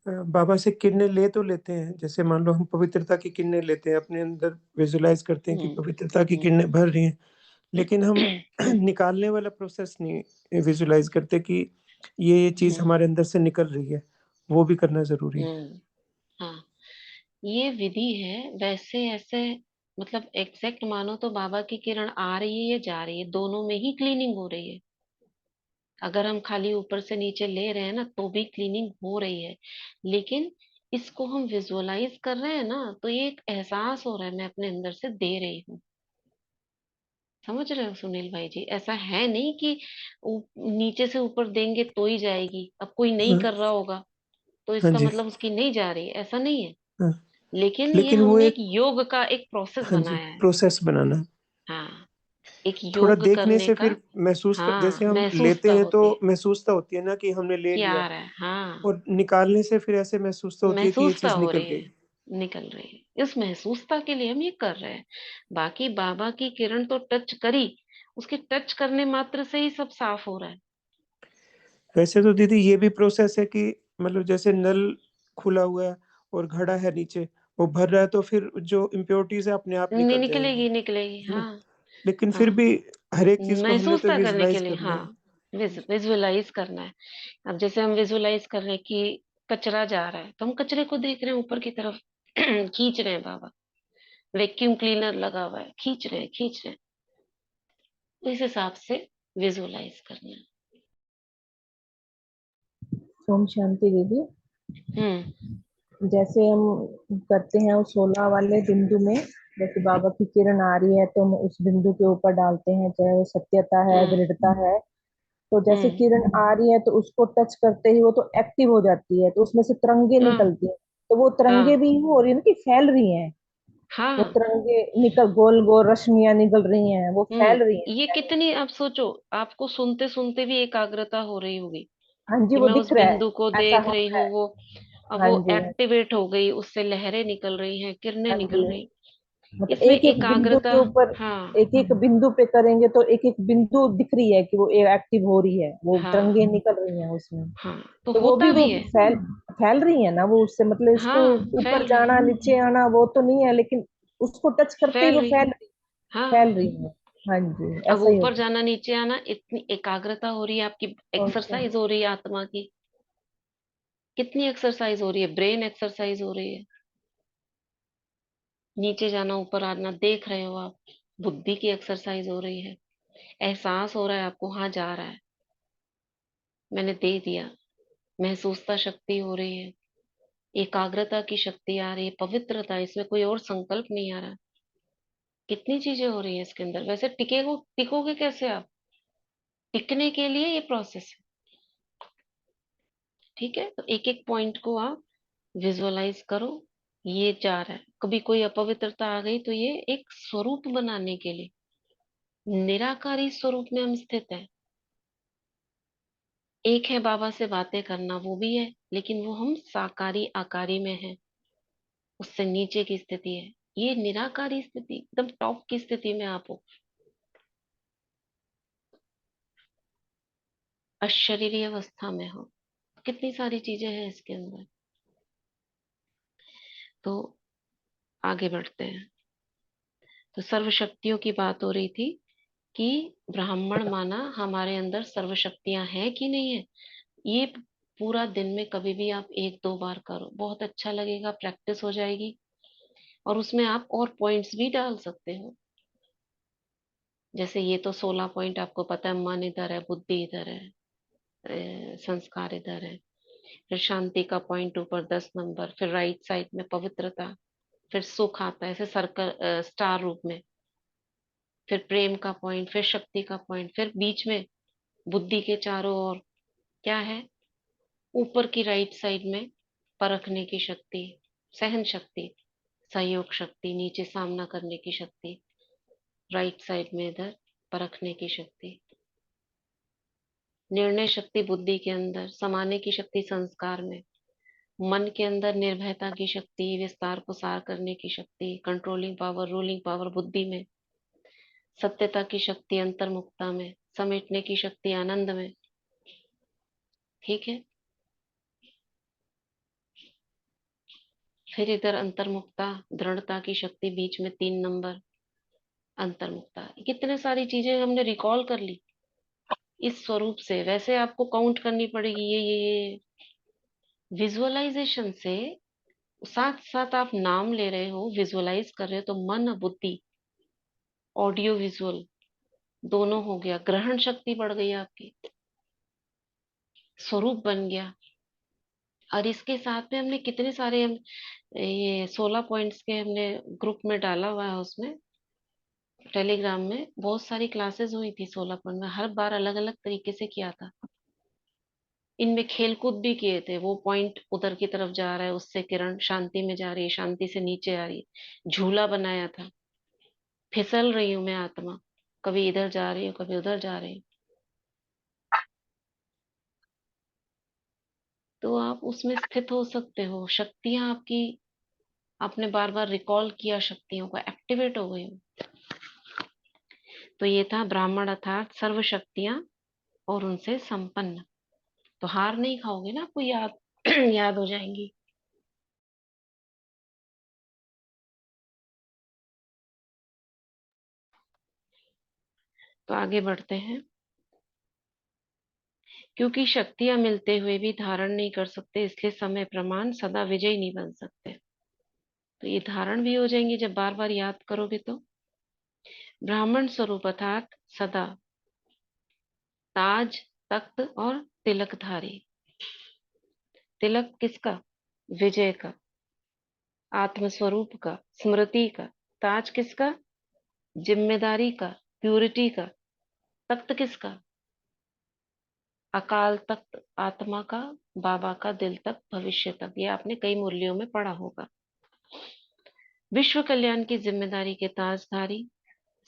बाबा से किरणें ले तो लेते हैं, जैसे मान लो हम पवित्रता की किरणें लेते हैं, अपने अंदर विजुलाइज करते हैं कि हम्म पवित्रता की हम्म किरणें भर रही हैं, लेकिन हम हम्म निकालने वाला प्रोसेस नहीं विजुलाइज करते कि ये चीज हम्म हमारे अंदर से निकल रही है, वो भी करना जरूरी है। हाँ, ये विधि है। वैसे ऐसे मतलब एग्जैक्ट मानो तो बाबा की किरण आ रही है या जा रही है, दोनों में ही क्लीनिंग हो रही है। अगर हम खाली ऊपर से नीचे ले रहे हैं ना तो भी क्लीनिंग हो रही है, लेकिन इसको हम विजुअलाइज कर रहे हैं ना तो ये एक एहसास हो रहा है, मैं अपने अंदर से दे रही हूँ। समझ रहे हो सुनील भाई जी? ऐसा है नहीं कि नीचे से ऊपर देंगे तो ही जाएगी। अब कोई नहीं हाँ, कर रहा होगा तो हाँ इसका जी, मतलब उसकी नहीं जा रही, ऐसा नहीं है। हाँ, लेकिन ये लेकिन वो हमने एक एक, योग का एक प्रोसेस हाँ जी, बनाया है। प्रोसेस बनाना है। हाँ, एक थोड़ा योग देखने करने से का। फिर महसूस कर, हाँ, जैसे हम लेते महसूसता हैं तो होती है महसूसता होती है ना कि हमने ले कि लिया, आ रहा है। हाँ, और निकालने से फिर ऐसे महसूसता होती है कि ये महसूसता चीज हो निकल रही गई। है, निकल रही है। इस महसूसता के लिए हम ये कर रहे हैं। बाकी बाबा की किरण तो टच करी, उसके टच करने मात्र से ही सब साफ हो रहा है। वैसे तो दीदी ये भी प्रोसेस है कि मतलब जैसे नल खुला हुआ है और घड़ा है नीचे, वो भर रहा है तो फिर जो इम्प्योरिटीज है अपने आप नहीं, निकल जाएंगी, निकलेगी निकलेगी, है ना? हाँ। लेकिन फिर हाँ, भी हर एक चीज को हमने तो महसूसता करने के विजुलाइज लिए, करना हाँ। है। विजुअलाइज करना है। अब जैसे हम विजुअलाइज कर रहे हैं कि कचरा जा रहा है तो हम कचरे को देख रहे हैं ऊपर की तरफ खींच रहे हैं बाबा। वैक्यूम क्लीनर लगा हुआ है, खींच रहे हैं खींच रहे हैं। तो इस हिसाब से विजुअलाइज करना है। ओम शांति दीदी। हम्म जैसे हम करते हैं उस 16 वाले बिंदु में, जैसे बाबा की किरण आ रही है तो हम उस बिंदु के ऊपर डालते हैं, चाहे वो सत्यता है, हम्म दृढ़ता है। तो जैसे हम्म किरण आ रही है तो उसको टच करते ही वो तो एक्टिव हो जाती है, तो उसमें से तरंगे हाँ निकलती हैं। तो वो तरंगे हाँ भी हो रही है ना कि फैल रही हैं। वो हाँ। तरंगे निकल, गोल गोल रश्मियां निकल रही हैं, वो फैल रही हैं ये यानी। कितनी, आप सोचो, आपको सुनते सुनते भी एकाग्रता हो रही होगी हाँ जी, कि वो मैं उस दिख रहा है, बिंदु को ऐसा देख हो रही रहा हूँ। है। वो अब हाँ वो जी, एक्टिवेट हो गई, उससे लहरें निकल रही हैं, किरणें हाँ निकल जी। रही। मतलब इसमें एक एक बिंदु एकाग्रता। के ऊपर, हाँ एक एक बिंदु पे करेंगे तो एक एक बिंदु दिख रही है कि वो एक्टिव हो रही है, वो हाँ तरंगे निकल रही हैं उसमें। हाँ, तो तो वो भी होता वो भी है। फैल फैल रही है ना वो उससे, मतलब इसको हाँ, ऊपर फैल रही है, जाना नीचे आना वो तो नहीं है, लेकिन उसको टच करते ही फैल वो रही। हाँ, फैल रही है। हाँ जी, अब ऐसा ही ऊपर होता जाना नीचे आना, इतनी एकाग्रता हो रही है आपकी, है। ओके। एक्सरसाइज हो रही है आत्मा की। कितनी एक्सरसाइज हो रही है, ब्रेन एक्सरसाइज हो रही है। नीचे जाना ऊपर आना देख रहे हो आप, बुद्धि की एक्सरसाइज हो रही है। एहसास हो रहा है आपको, हाँ जा रहा है, मैंने दे दिया। महसूसता शक्ति हो रही है, एकाग्रता की शक्ति आ रही है, पवित्रता, इसमें कोई और संकल्प नहीं आ रहा। कितनी चीजें हो रही है इसके अंदर। वैसे टिकोगे कैसे आप? टिकने के लिए ये प्रोसेस है। ठीक है, तो एक एक पॉइंट को आप विजुअलाइज करो। ये जा रहा है, कभी कोई अपवित्रता आ गई तो ये एक स्वरूप बनाने के लिए, निराकारी स्वरूप में हम स्थित हैं। एक है बाबा से बातें करना, वो भी है, लेकिन वो हम साकारी आकारी में है, उससे नीचे की स्थिति है। ये निराकारी स्थिति, एकदम टॉप की स्थिति में आप हो, अशरीरी अवस्था में हो। कितनी सारी चीजें हैं इसके अंदर। तो आगे बढ़ते हैं। तो सर्व शक्तियों की बात हो रही थी कि ब्राह्मण माना हमारे अंदर सर्व शक्तियां हैं कि नहीं है। ये पूरा दिन में कभी भी आप एक दो बार करो, बहुत अच्छा लगेगा, प्रैक्टिस हो जाएगी। और उसमें आप और पॉइंट्स भी डाल सकते हो। जैसे ये तो 16 पॉइंट आपको पता है, मन इधर है, बुद्धि इधर है, संस्कार इधर है। फिर शांति का पॉइंट ऊपर 10 नंबर, फिर राइट साइड में पवित्रता, फिर सुख आता है ऐसे सर्कल स्टार रूप में, फिर प्रेम का पॉइंट, फिर शक्ति का पॉइंट, फिर बीच में बुद्धि के चारों ओर क्या है, ऊपर की राइट साइड में परखने की शक्ति, सहन शक्ति, सहयोग शक्ति, नीचे सामना करने की शक्ति, राइट साइड में इधर परखने की शक्ति, निर्णय शक्ति बुद्धि के अंदर, समाने की शक्ति संस्कार में, मन के अंदर निर्भयता की शक्ति, विस्तार को सार करने की शक्ति, कंट्रोलिंग पावर, रूलिंग पावर बुद्धि में, सत्यता की शक्ति अंतर्मुखता में, समेटने की शक्ति आनंद में। ठीक है, फिर इधर अंतर्मुक्ता, दृढ़ता की शक्ति, बीच में 3 नंबर अंतर्मुक्ता। कितने सारी चीजें हमने रिकॉल कर ली इस स्वरूप से। वैसे आपको काउंट करनी पड़ेगी ये विजुअलाइजेशन से। साथ साथ आप नाम ले रहे हो, विजुअलाइज कर रहे हो, तो मन बुद्धि ऑडियो विजुअल दोनों हो गया, ग्रहण शक्ति बढ़ गई आपकी, स्वरूप बन गया। और इसके साथ में हमने कितने सारे ये 16 पॉइंट्स के हमने ग्रुप में डाला हुआ है, उसमें टेलीग्राम में बहुत सारी क्लासेस हुई थी 16 पॉइंट में, हर बार अलग अलग तरीके से किया था। इनमें खेलकूद भी किए थे, वो पॉइंट उधर की तरफ जा रहा है, उससे किरण शांति में जा रही है, शांति से नीचे आ रही है, झूला बनाया था, फिसल रही हूं मैं आत्मा, कभी इधर जा रही हूँ कभी उधर जा रही हूँ। तो आप उसमें स्थित हो सकते हो, शक्तियां आपकी, आपने बार बार रिकॉल किया, शक्तियों को एक्टिवेट हो गई हो। तो ये था ब्राह्मण अर्थात सर्व शक्तियां और उनसे संपन्न। तो हार नहीं खाओगे ना, आपको याद याद हो जाएंगी। तो आगे बढ़ते हैं। क्योंकि शक्तियां मिलते हुए भी धारण नहीं कर सकते, इसलिए समय प्रमाण सदा विजयी नहीं बन सकते। तो ये धारण भी हो जाएंगे जब बार बार याद करोगे तो। ब्राह्मण स्वरूप अर्थात सदा ताज, तख्त और तिलकधारी। तिलक किसका? विजय का, आत्मस्वरूप का, स्मृति का। ताज किसका? जिम्मेदारी का, प्यूरिटी का। तख्त किसका? अकाल तख्त, आत्मा का, बाबा का, दिल तक, भविष्य तक। ये आपने कई मुरलियों में पढ़ा होगा। विश्व कल्याण की जिम्मेदारी के ताजधारी,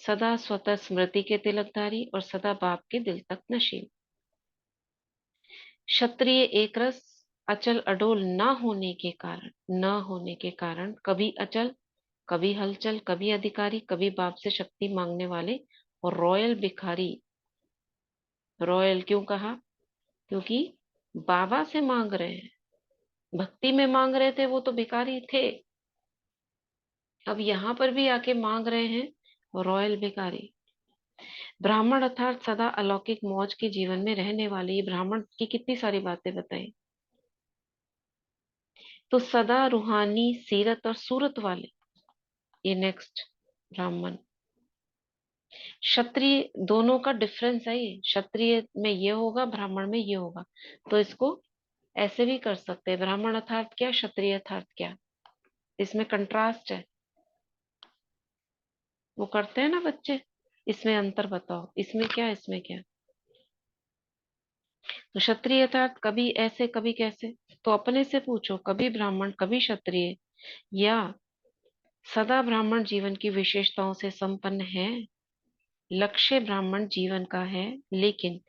सदा स्वतः स्मृति के तिलकधारी और सदा बाप के दिल तक नशीब। क्षत्रिय एक रस, अचल अडोल न होने के कारण कभी अचल, कभी हलचल, कभी अधिकारी, कभी बाप से शक्ति मांगने वाले और रॉयल भिखारी। रॉयल क्यों कहा? क्योंकि बाबा से मांग रहे हैं, भक्ति में मांग रहे थे वो तो भिखारी थे, अब यहाँ पर भी आके मांग रहे हैं रॉयल भिखारी। ब्राह्मण अर्थात सदा अलौकिक मौज के जीवन में रहने वाले। ये ब्राह्मण की कितनी सारी बातें बताई। तो सदा रूहानी सीरत और सूरत वाले, ये नेक्स्ट ब्राह्मण। क्षत्रिय, दोनों का डिफरेंस है ये, क्षत्रिय में ये होगा, ब्राह्मण में ये होगा। तो इसको ऐसे भी कर सकते हैं, ब्राह्मण अर्थात क्या, क्षत्रिय अर्थात क्या। इसमें कंट्रास्ट है, वो करते हैं ना बच्चे, इसमें अंतर बताओ, इसमें क्या इसमें क्या। तो क्षत्रिय अर्थात कभी ऐसे कभी कैसे, तो अपने से पूछो, कभी ब्राह्मण कभी क्षत्रिय, या सदा ब्राह्मण जीवन की विशेषताओं से संपन्न है। लक्ष्य ब्राह्मण जीवन का है, लेकिन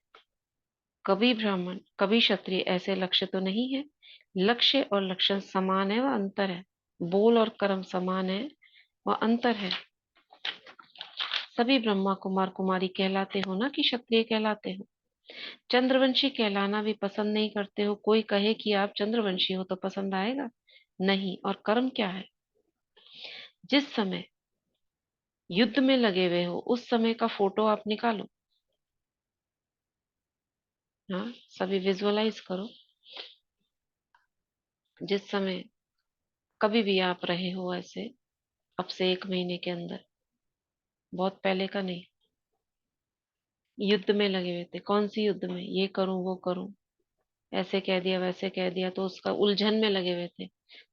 कभी ब्राह्मण कभी क्षत्रिय ऐसे लक्ष्य तो नहीं है। लक्ष्य और लक्षण समान है, वह अंतर है। बोल और कर्म समान है, वह अंतर है। सभी ब्रह्मा कुमार कुमारी कहलाते हो ना, कि क्षत्रिय कहलाते हो। चंद्रवंशी कहलाना भी पसंद नहीं करते हो। कोई कहे कि आप चंद्रवंशी हो तो पसंद आएगा? नहीं। और कर्म क्या है? जिस समय युद्ध में लगे हुए हो उस समय का फोटो आप निकालो। हाँ, सभी विजुअलाइज करो। जिस समय कभी भी आप रहे हो ऐसे, अब से 1 महीने के अंदर, बहुत पहले का नहीं, युद्ध में लगे हुए थे। कौन सी युद्ध में? ये करूं वो करूं, ऐसे कह दिया वैसे कह दिया, तो उसका उलझन में लगे हुए थे।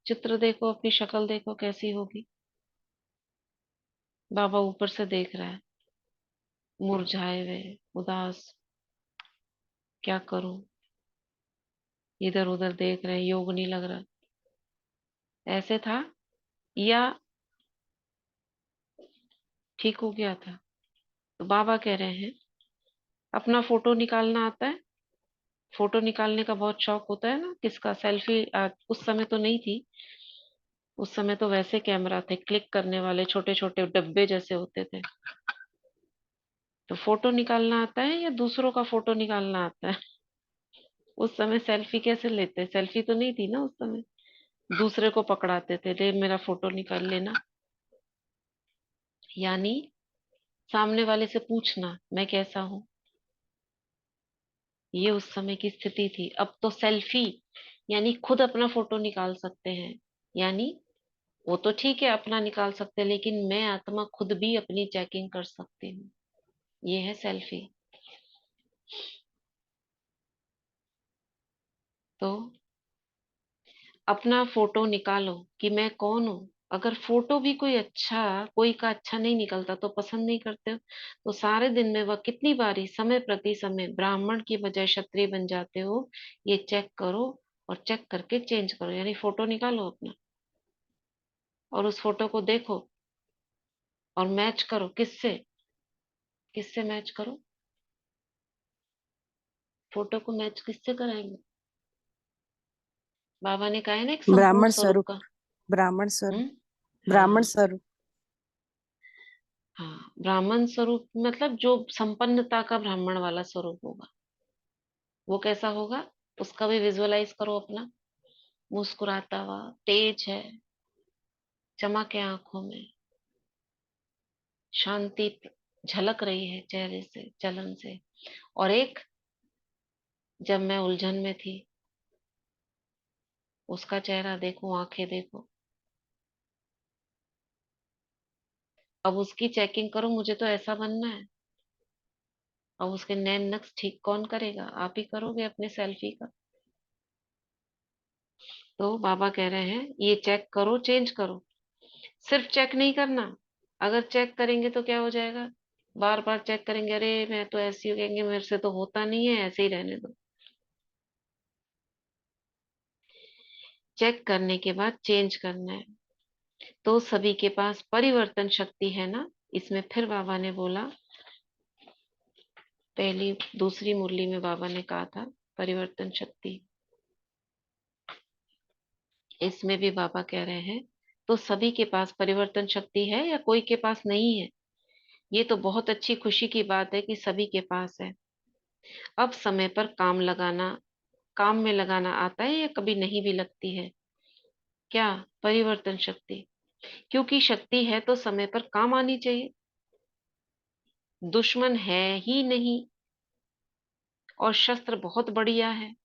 चित्र देखो, अपनी शक्ल देखो कैसी होगी। बाबा ऊपर से देख रहा है, मुरझाए हुए, उदास, क्या करूं, इधर उधर देख रहे, योग नहीं लग रहा। ऐसे था या ठीक हो गया था? तो बाबा कह रहे हैं, अपना फोटो निकालना आता है? फोटो निकालने का बहुत शौक होता है ना किसका? सेल्फी उस समय तो नहीं थी, उस समय तो वैसे कैमरा थे, क्लिक करने वाले, छोटे छोटे डब्बे जैसे होते थे। तो फोटो निकालना आता है या दूसरों का फोटो निकालना आता है? उस समय सेल्फी कैसे लेते? सेल्फी तो नहीं थी ना उस समय। दूसरे को पकड़ाते थे, ले मेरा फोटो निकाल लेना। यानी सामने वाले से पूछना मैं कैसा हूं, ये उस समय की स्थिति थी। अब तो सेल्फी, यानी खुद अपना फोटो निकाल सकते हैं। यानी वो तो ठीक है अपना निकाल सकते हैं, लेकिन मैं आत्मा खुद भी अपनी चेकिंग कर सकती हूँ। ये है सेल्फी। तो अपना फोटो निकालो कि मैं कौन हूं। अगर फोटो भी कोई का अच्छा नहीं निकलता तो पसंद नहीं करते हो, तो सारे दिन में वह कितनी बारी समय प्रति समय ब्राह्मण की बजाय क्षत्रिय बन जाते हो, ये चेक करो। और चेक करके चेंज करो, यानी फोटो निकालो अपना और उस फोटो को देखो और मैच करो। किससे? किससे मैच करो? फोटो को मैच किससे कराएंगे? बाबा ने कहा है ना एक संपूर्ण ब्राह्मण स्वरूप स्वरूप, का। ब्राह्मण स्वरूप, हम्म। ब्राह्मण हाँ स्वरूप। हाँ, ब्राह्मण स्वरूप मतलब जो संपन्नता का ब्राह्मण वाला स्वरूप होगा। वो कैसा होगा? उसका भी विजुअलाइज करो अपना। मुस्कुराता हुआ, तेज है, चमक है आंखों में, शांति झलक रही है चेहरे से, चलन से। और एक, जब मैं उलझन में थी, उसका चेहरा देखो, आंखें देखो। अब उसकी चेकिंग करो, मुझे तो ऐसा बनना है। अब उसके नैन नक्श ठीक कौन करेगा? आप ही करोगे अपने सेल्फी का। तो बाबा कह रहे हैं ये चेक करो, चेंज करो। सिर्फ चेक नहीं करना। अगर चेक करेंगे तो क्या हो जाएगा? बार बार चेक करेंगे, अरे मैं तो ऐसी हूँ, कहेंगे मेरे से तो होता नहीं है, ऐसे ही रहने दो। चेक करने के बाद चेंज करना है। तो सभी के पास परिवर्तन शक्ति है ना। इसमें फिर बाबा ने बोला, पहली दूसरी मुरली में बाबा ने कहा था परिवर्तन शक्ति, इसमें भी बाबा कह रहे हैं तो सभी के पास परिवर्तन शक्ति है या कोई के पास नहीं है? ये तो बहुत अच्छी खुशी की बात है कि सभी के पास है। अब समय पर काम में लगाना आता है या कभी नहीं भी लगती है? क्या? परिवर्तन शक्ति। क्योंकि शक्ति है तो समय पर काम आनी चाहिए। दुश्मन है ही नहीं और शस्त्र बहुत बढ़िया है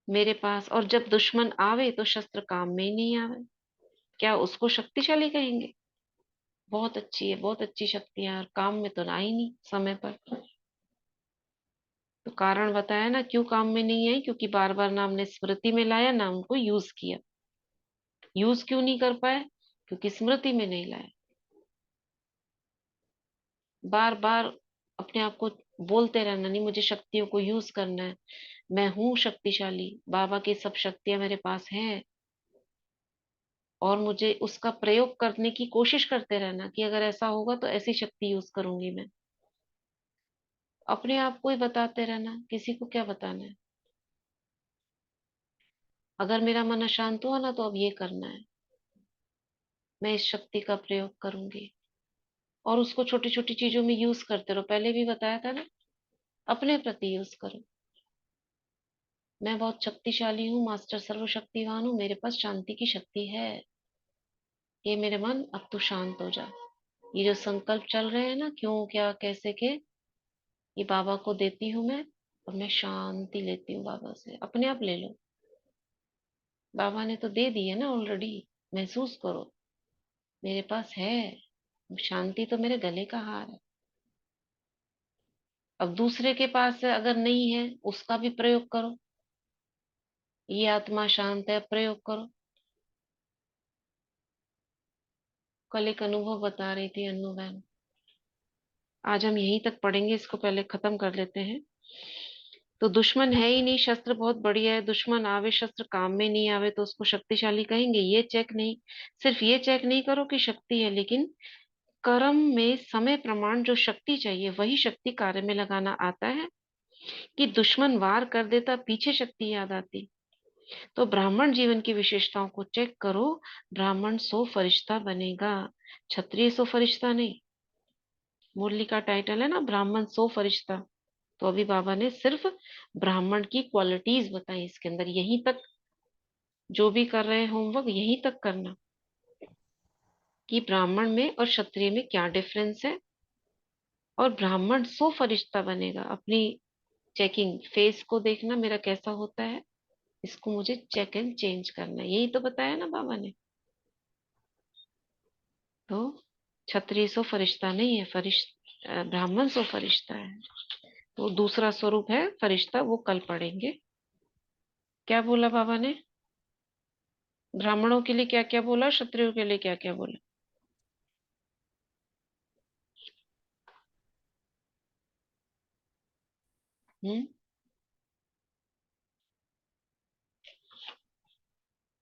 मेरे पास, और जब दुश्मन आवे तो शस्त्र काम में ही नहीं आवे, क्या उसको शक्तिशाली कहेंगे? बहुत अच्छी है, बहुत अच्छी शक्ति है, और काम में तो आई नहीं समय पर। तो कारण बताया ना क्यों काम में नहीं आई, क्योंकि बार बार ना हमने स्मृति में लाया ना उनको यूज किया। यूज क्यों नहीं कर पाए? क्योंकि स्मृति में नहीं लाया। बार बार अपने आप को बोलते रहना, नहीं मुझे शक्तियों को यूज करना है, मैं हूं शक्तिशाली, बाबा की सब शक्तियां मेरे पास हैं। और मुझे उसका प्रयोग करने की कोशिश करते रहना कि अगर ऐसा होगा तो ऐसी शक्ति यूज करूंगी मैं। अपने आप को ही बताते रहना, किसी को क्या बताना है। अगर मेरा मन अशांत हुआ ना तो अब ये करना है, मैं इस शक्ति का प्रयोग करूंगी। और उसको छोटी छोटी चीजों में यूज करते रहो, पहले भी बताया था ना। अपने प्रति यूज करो, मैं बहुत शक्तिशाली हूँ, मास्टर सर्वशक्तिवान हूँ, मेरे पास शांति की शक्ति है। ये मेरे मन अब तू शांत हो जा। ये जो संकल्प चल रहे हैं ना, क्यों क्या कैसे के, ये बाबा को देती हूँ मैं। और मैं शांति लेती हूँ बाबा से, अपने आप ले लो। बाबा ने तो दे दी है ना ऑलरेडी। महसूस करो, मेरे पास है शांति, तो मेरे गले का हार है। अब दूसरे के पास है, अगर नहीं है उसका भी प्रयोग करो। ये आत्मा शांत है, प्रयोग करो। कल एक अनुभव बता रही थी अन्नू बहन। आज हम यहीं तक पढ़ेंगे, इसको पहले खत्म कर लेते हैं। तो दुश्मन है ही नहीं, शस्त्र बहुत बढ़िया है, दुश्मन आवे शस्त्र काम में नहीं आवे तो उसको शक्तिशाली कहेंगे? ये चेक नहीं, सिर्फ ये चेक नहीं करो कि शक्ति है, लेकिन कर्म में समय प्रमाण जो शक्ति चाहिए वही शक्ति कार्य में लगाना आता है कि दुश्मन वार कर देता पीछे शक्ति याद आती। तो ब्राह्मण जीवन की विशेषताओं को चेक करो। ब्राह्मण सो फरिश्ता बनेगा, क्षत्रिय सो फरिश्ता नहीं। मुरली का टाइटल है ना ब्राह्मण सो फरिश्ता। तो अभी बाबा ने सिर्फ ब्राह्मण की क्वालिटीज बताई इसके अंदर, यहीं तक जो भी कर रहे हैं होमवर्क यहीं तक करना कि ब्राह्मण में और क्षत्रिय में क्या डिफरेंस है, और ब्राह्मण सो फरिश्ता बनेगा। अपनी चेकिंग फेस को देखना मेरा कैसा होता है, इसको मुझे चेक एंड चेंज करना है। यही तो बताया ना बाबा ने। तो क्षत्रिय सो फरिश्ता नहीं है, ब्राह्मण सो फरिश्ता है। तो दूसरा स्वरूप है फरिश्ता, वो कल पढ़ेंगे। क्या बोला बाबा ने? ब्राह्मणों के लिए क्या क्या बोला, क्षत्रियों के लिए क्या क्या बोला? हम्म,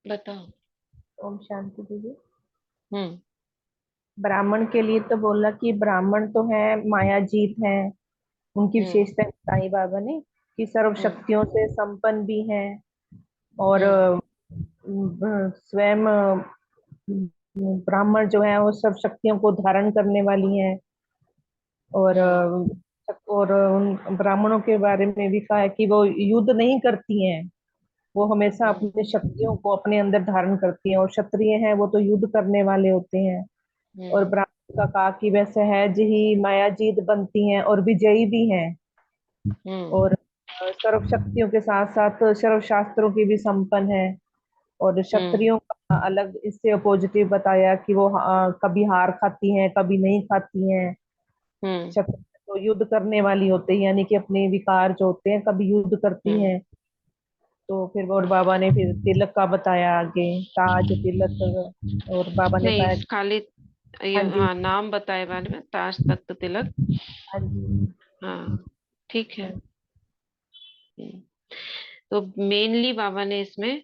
बताओ। ओम शांति दीदी। हम्म। ब्राह्मण के लिए तो बोला कि ब्राह्मण तो है मायाजीत है, उनकी हम्म। विशेषता बताई बाबा ने कि सर्व हम्म। शक्तियों से संपन्न भी है, और हम्म। स्वयं ब्राह्मण जो है वो सब शक्तियों को धारण करने वाली है। और हम्म। उन ब्राह्मणों के बारे में भी कहा है कि वो युद्ध नहीं करती हैं, वो हमेशा हम्म। अपनी शक्तियों को अपने अंदर धारण करती हैं। और क्षत्रिय हैं वो तो युद्ध करने वाले होते हैं। और हम्म। ब्राह्मण का कहा कि वैसे है ही मायाजीत बनती हैं और विजयी भी हैं। हम्म। और सर्व शक्तियों के साथ साथ सर्व शास्त्रों की भी संपन्न है। और हम्म। क्षत्रियों का अलग इससे पॉजिटिव बताया कि वो कभी हार खाती हैं कभी नहीं खाती हैं। हम्म। क्षत्रिय तो युद्ध करने वाली होते हैं, यानी कि अपने विकार जो होते हैं कभी युद्ध करती हम्म। हैं। तो फिर और बाबा ने फिर तिलक का बताया आगे, ताज तिलक। और बाबा ने नहीं, कहा। खाली ये हाँ जी। हाँ नाम बताए बारे में, ताज तख्त तिलक। हाँ जी। हाँ, ठीक है। हाँ हम्म। तो मेनली बाबा ने इसमें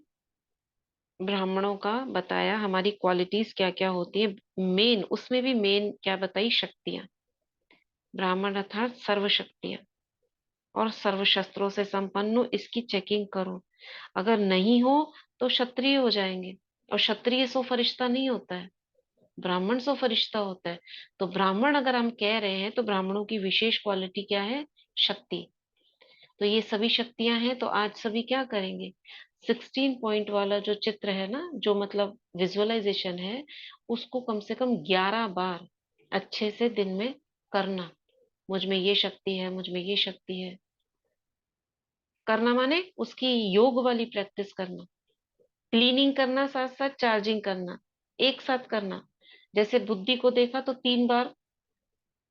ब्राह्मणों का बताया, हमारी क्वालिटीज क्या क्या होती है। मेन उसमें भी मेन क्या बताई, शक्तियां। ब्राह्मण अर्थात सर्व शक्तियां और सर्व शस्त्रों से संपन्न हो, इसकी चेकिंग करो। अगर नहीं हो तो क्षत्रिय हो जाएंगे, और क्षत्रिय सो फरिश्ता नहीं होता है, ब्राह्मण सो फरिश्ता होता है। तो ब्राह्मण अगर हम कह रहे हैं तो ब्राह्मणों की विशेष क्वालिटी क्या है, शक्ति। तो ये सभी शक्तियां हैं। तो आज सभी क्या करेंगे, 16 पॉइंट वाला जो चित्र है ना, जो मतलब विजुअलाइजेशन है, उसको कम से कम 11 बार अच्छे से दिन में करना। मुझ में ये शक्ति है, मुझ में ये शक्ति है। करना माने उसकी योग वाली प्रैक्टिस करना, क्लीनिंग करना, साथ साथ चार्जिंग करना, एक साथ करना। जैसे बुद्धि को देखा तो 3 बार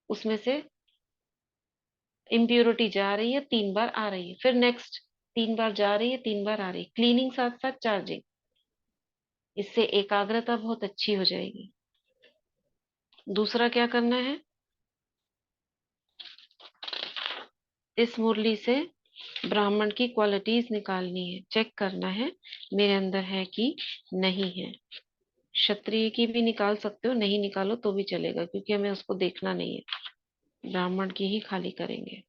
उसमें से इम्प्योरिटी जा रही है, 3 बार आ रही है, फिर नेक्स्ट 3 बार जा रही है, 3 बार आ रही है। क्लीनिंग साथ साथ चार्जिंग, इससे एकाग्रता बहुत अच्छी हो जाएगी। दूसरा क्या करना है, इस मुरली से ब्राह्मण की क्वालिटीज निकालनी है, चेक करना है मेरे अंदर है कि नहीं है। क्षत्रिय की भी निकाल सकते हो, नहीं निकालो तो भी चलेगा, क्योंकि हमें उसको देखना नहीं है, ब्राह्मण की ही खाली करेंगे।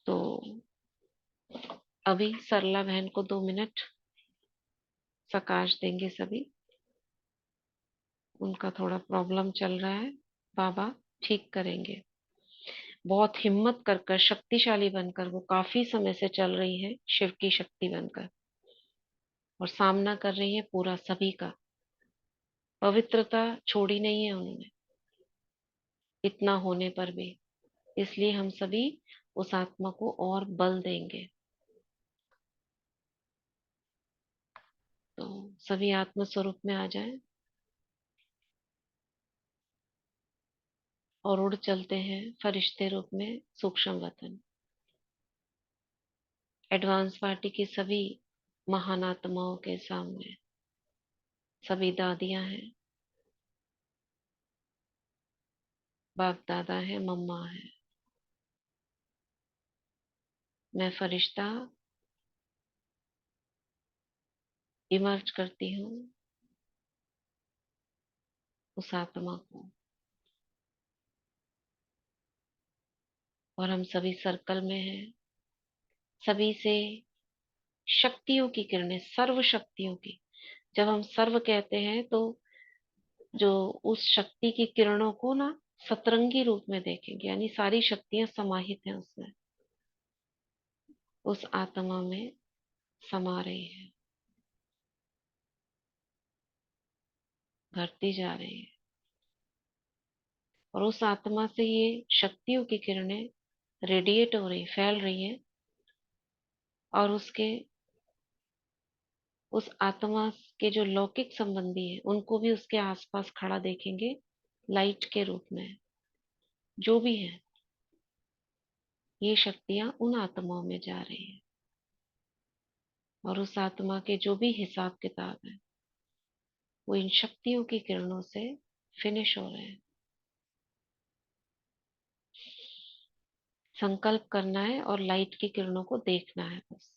तो अभी सरला बहन को 2 मिनट सकाश देंगे सभी। उनका थोड़ा प्रॉब्लम चल रहा है, बाबा ठीक करेंगे। बहुत हिम्मत कर कर, शक्तिशाली बनकर वो काफी समय से चल रही है, शिव की शक्ति बनकर, और सामना कर रही है पूरा सभी का। पवित्रता छोड़ी नहीं है उन्होंने, इतना होने पर भी। इसलिए हम सभी उस आत्मा को और बल देंगे। तो सभी आत्म स्वरूप में आ जाएं और उड़ चलते हैं फरिश्ते रूप में सूक्ष्म वतन। एडवांस पार्टी की सभी महान आत्माओं के सामने सभी दादियां हैं, बाप दादा है, मम्मा है। मैं फरिश्ता इमर्ज करती हूँ उस आत्मा को, और हम सभी सर्कल में हैं। सभी से शक्तियों की किरणें, सर्व शक्तियों की। जब हम सर्व कहते हैं तो जो उस शक्ति की किरणों को ना सतरंगी रूप में देखेंगे, यानी सारी शक्तियां समाहित हैं उसमें, उस आत्मा में समा रही है, घटती जा रही है। और उस आत्मा से ये शक्तियों की किरणें रेडिएट हो रही, फैल रही है। और उस आत्मा के जो लौकिक संबंधी है उनको भी उसके आसपास खड़ा देखेंगे, लाइट के रूप में। जो भी है, ये शक्तियां उन आत्माओं में जा रही है। और उस आत्मा के जो भी हिसाब किताब है वो इन शक्तियों की किरणों से फिनिश हो रहे हैं। संकल्प करना है और लाइट की किरणों को देखना है बस।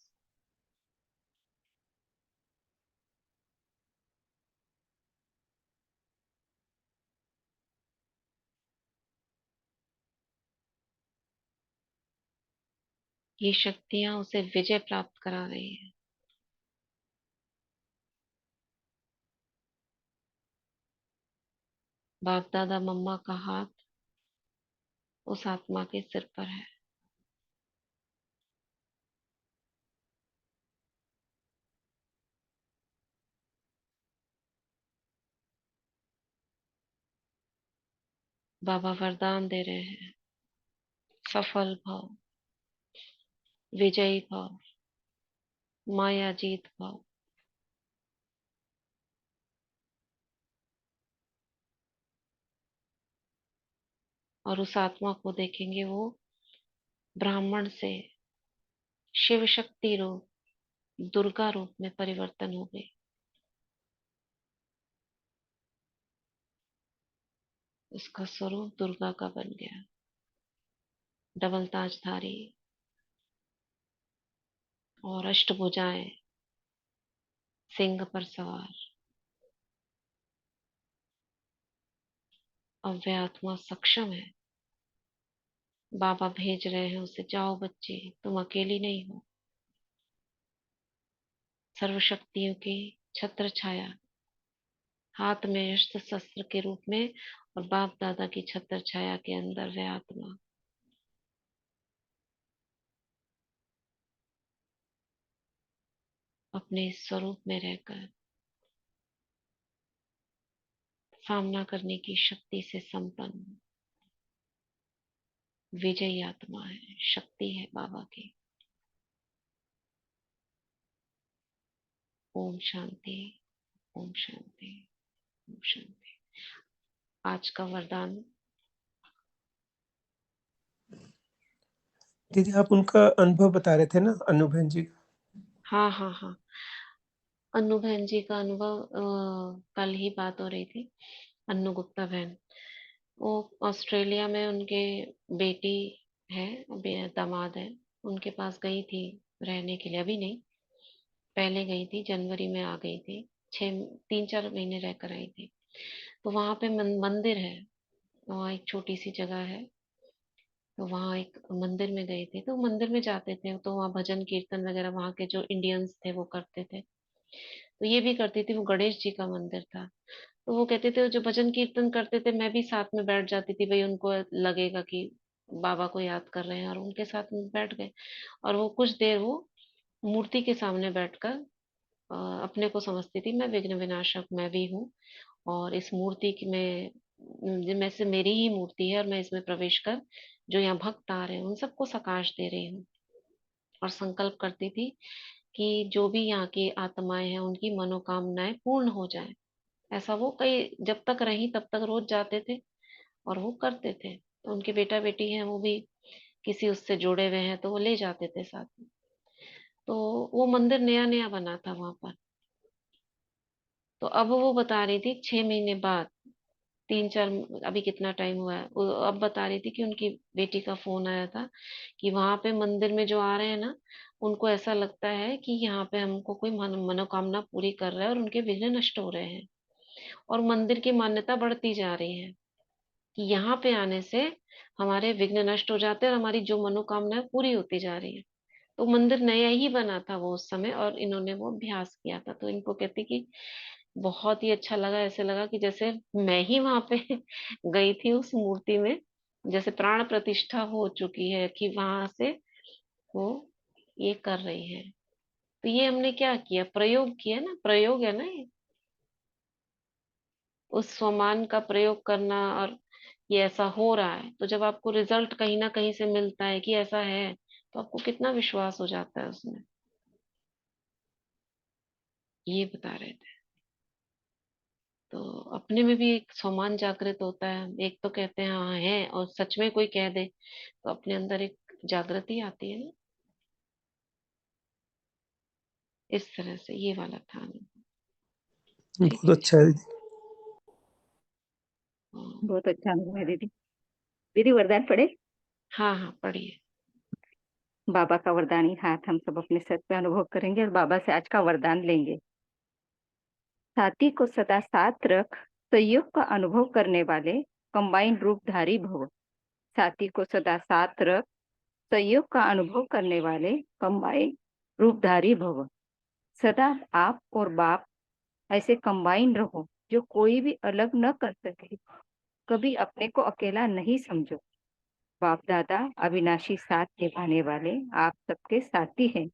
ये शक्तियां उसे विजय प्राप्त करा रही है। बाप दादा मम्मा का हाथ उस आत्मा के सिर पर है। बाबा वरदान दे रहे हैं, सफल भव, विजयी भव, माया जीत भव। और उस आत्मा को देखेंगे, वो ब्राह्मण से शिव शक्ति रूप, दुर्गा रूप में परिवर्तन हो गई। इसका स्वरूप दुर्गा का बन गया, डबल ताजधारी और अष्टभुजाएं, सिंह पर सवार। अब वह आत्मा सक्षम है। बाबा भेज रहे हैं उसे, जाओ बच्चे, तुम अकेली नहीं हो। सर्वशक्तियों की छत्र छाया हाथ में अस्त्र शस्त्र के रूप में, और बाप दादा की छत्र छाया के अंदर वह आत्मा। अपने स्वरूप में रहकर सामना करने की शक्ति से संपन्न विजयी आत्मा है, शक्ति है बाबा की। ओम शांति, ओम शांति, ओम शांति। आज का वरदान। दीदी आप उनका अनुभव बता रहे थे ना, अनु बहन जी का? हाँ हाँ हाँ, अन्नू बहन जी का अनुभव कल ही बात हो रही थी। अन्नू गुप्ता बहन, वो ऑस्ट्रेलिया में उनके बेटी है, दामाद है, उनके पास गई थी रहने के लिए। अभी नहीं, पहले गई थी, जनवरी में आ गई थी। 3-4 महीने रहकर आई थी। तो वहां पे मंदिर है, वहाँ एक छोटी सी जगह है। तो वहाँ एक मंदिर में गए थे, तो मंदिर में जाते थे तो वहाँ भजन कीर्तन वगैरह वहाँ के जो इंडियंस थे वो करते थे। तो ये भी करती थी। वो गणेश जी का मंदिर था। तो वो कहते थे जो भजन कीर्तन करते थे मैं भी साथ में बैठ जाती थी, भाई उनको लगेगा कि बाबा को याद कर रहे हैं, और उनके साथ में बैठ गए। और वो कुछ देर वो मूर्ति के सामने बैठकर अपने को समझती थी, मैं विघ्न विनाशक मैं भी हूँ, और इस मूर्ति की में से मेरी ही मूर्ति है, और मैं इसमें प्रवेश कर जो यहाँ भक्त आ रहे हैं उन सबको सकाश दे रही हूँ। और संकल्प करती थी कि जो भी यहाँ की आत्माएं हैं उनकी मनोकामनाएं पूर्ण हो जाए। ऐसा वो कई जब तक रही तब तक रोज जाते थे और वो करते थे। तो उनके बेटा बेटी हैं, वो भी किसी उससे जुड़े हुए हैं तो वो ले जाते थे साथ में। तो वो मंदिर नया नया बना था वहां पर। तो अब वो बता रही थी 6 महीने बाद, 3-4, अभी कितना टाइम हुआ है, वो अब बता रही थी कि उनकी बेटी का फोन आया था कि वहां पे मंदिर में जो आ रहे हैं ना, उनको ऐसा लगता है कि यहाँ पे हमको कोई मनोकामना पूरी कर रहा है और उनके विघ्न नष्ट हो रहे हैं। और मंदिर की मान्यता बढ़ती जा रही है कि यहाँ पे आने से हमारे विघ्न नष्ट हो जाते हैं और हमारी जो मनोकामना है पूरी होती जा रही है। तो मंदिर नया ही बना था वो उस समय, और इन्होंने वो अभ्यास किया था। तो इनको कहती कि बहुत ही अच्छा लगा, ऐसे लगा कि जैसे मैं ही वहां पे गई थी उस मूर्ति में, जैसे प्राण प्रतिष्ठा हो चुकी है कि वहां से वो ये कर रही है। तो ये हमने क्या किया, प्रयोग किया ना, प्रयोग है ना ये, उस स्वमान का प्रयोग करना। और ये ऐसा हो रहा है, तो जब आपको रिजल्ट कहीं ना कहीं से मिलता है कि ऐसा है, तो आपको कितना विश्वास हो जाता है उसमें। ये बता रहे थे। तो अपने में भी एक स्वमान जागृत होता है। एक तो कहते हैं हाँ है, और सच में कोई कह दे तो अपने अंदर एक जागृति आती है ना। इस तरह से ये वाला था अनुभव। ठीक बहुत है। अच्छा है दीदी। हाँ बहुत अच्छा अनुभव है दीदी। दीदी वरदान पढ़े। हाँ हाँ, पढ़िए। बाबा का वरदानी हाथ हम सब अपने सर पे अनुभव करेंगे और बाबा से आज का वरदान लेंगे। साथी को सदा साथ रख, संयोग का अनुभव करने वाले कंबाइन रूपधारी भव। साथी को सदा साथ रख, संयोग का अनुभव करने वाले कंबाइन रूपधारी भव। सदा आप और बाप ऐसे कंबाइन रहो जो कोई भी अलग न कर सके। कभी अपने को अकेला नहीं समझो। बाप दादा अविनाशी साथ निभाने वाले आप सबके साथी हैं।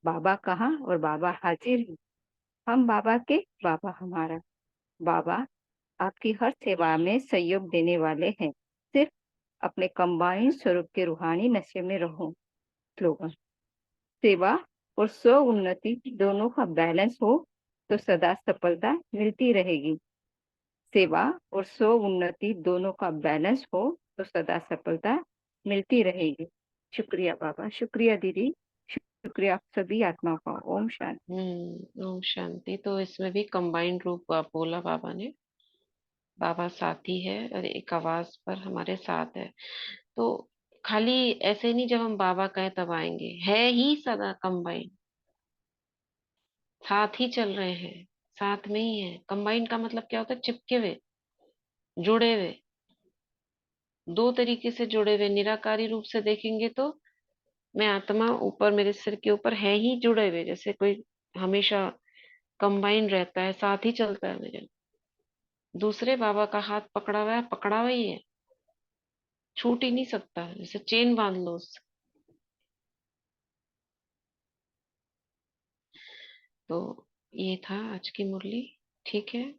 बाबा कहाँ और बाबा हाजिर हैं। हम बाबा के, बाबा हमारा। बाबा आपकी हर सेवा में सहयोग देने वाले हैं। सिर्फ अपने कंबाइन स्वरूप के रूहानी नशे में रहो। स्लोगन। सेवा और स्व उन्नति दोनों का बैलेंस हो तो सदा सफलता मिलती रहेगी। सेवा और स्व उन्नति दोनों का बैलेंस हो तो सदा सफलता मिलती रहेगी। शुक्रिया बाबा, शुक्रिया दीदी, शुक्रिया आप सभी आत्माओं का। ओम शांति। ओम शांति। तो इसमें भी कंबाइंड रूप बोला बाबा ने। बाबा साथी है और एक आवाज पर हमारे साथ है। तो खाली ऐसे नहीं जब हम बाबा कहें तब आएंगे, है ही सदा कंबाइंड, साथ ही चल रहे हैं, साथ में ही है। कंबाइंड का मतलब क्या होता है, चिपके हुए, जुड़े हुए। दो तरीके से जुड़े हुए। निराकारी रूप से देखेंगे तो मैं आत्मा ऊपर मेरे सिर के ऊपर है ही जुड़े हुए, जैसे कोई हमेशा कंबाइन रहता है, साथ ही चलता है मेरे। दूसरे बाबा का हाथ पकड़ा हुआ है, पकड़ा हुआ ही है, छूट ही नहीं सकता, जैसे चेन बांध लो उससे। तो ये था आज की मुरली। ठीक है,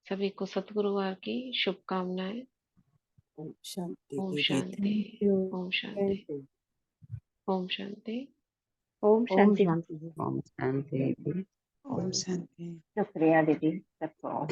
सभी को सतगुरुवार की शुभकामनाएं। ओम शांति ओम दीदी, शांति। Thank you. ओम शांति। Thank you. ओम शांति। ओम ओम शांति। शांति। ओम शांति। ओम शांति। शुक्रिया दीदी सबको।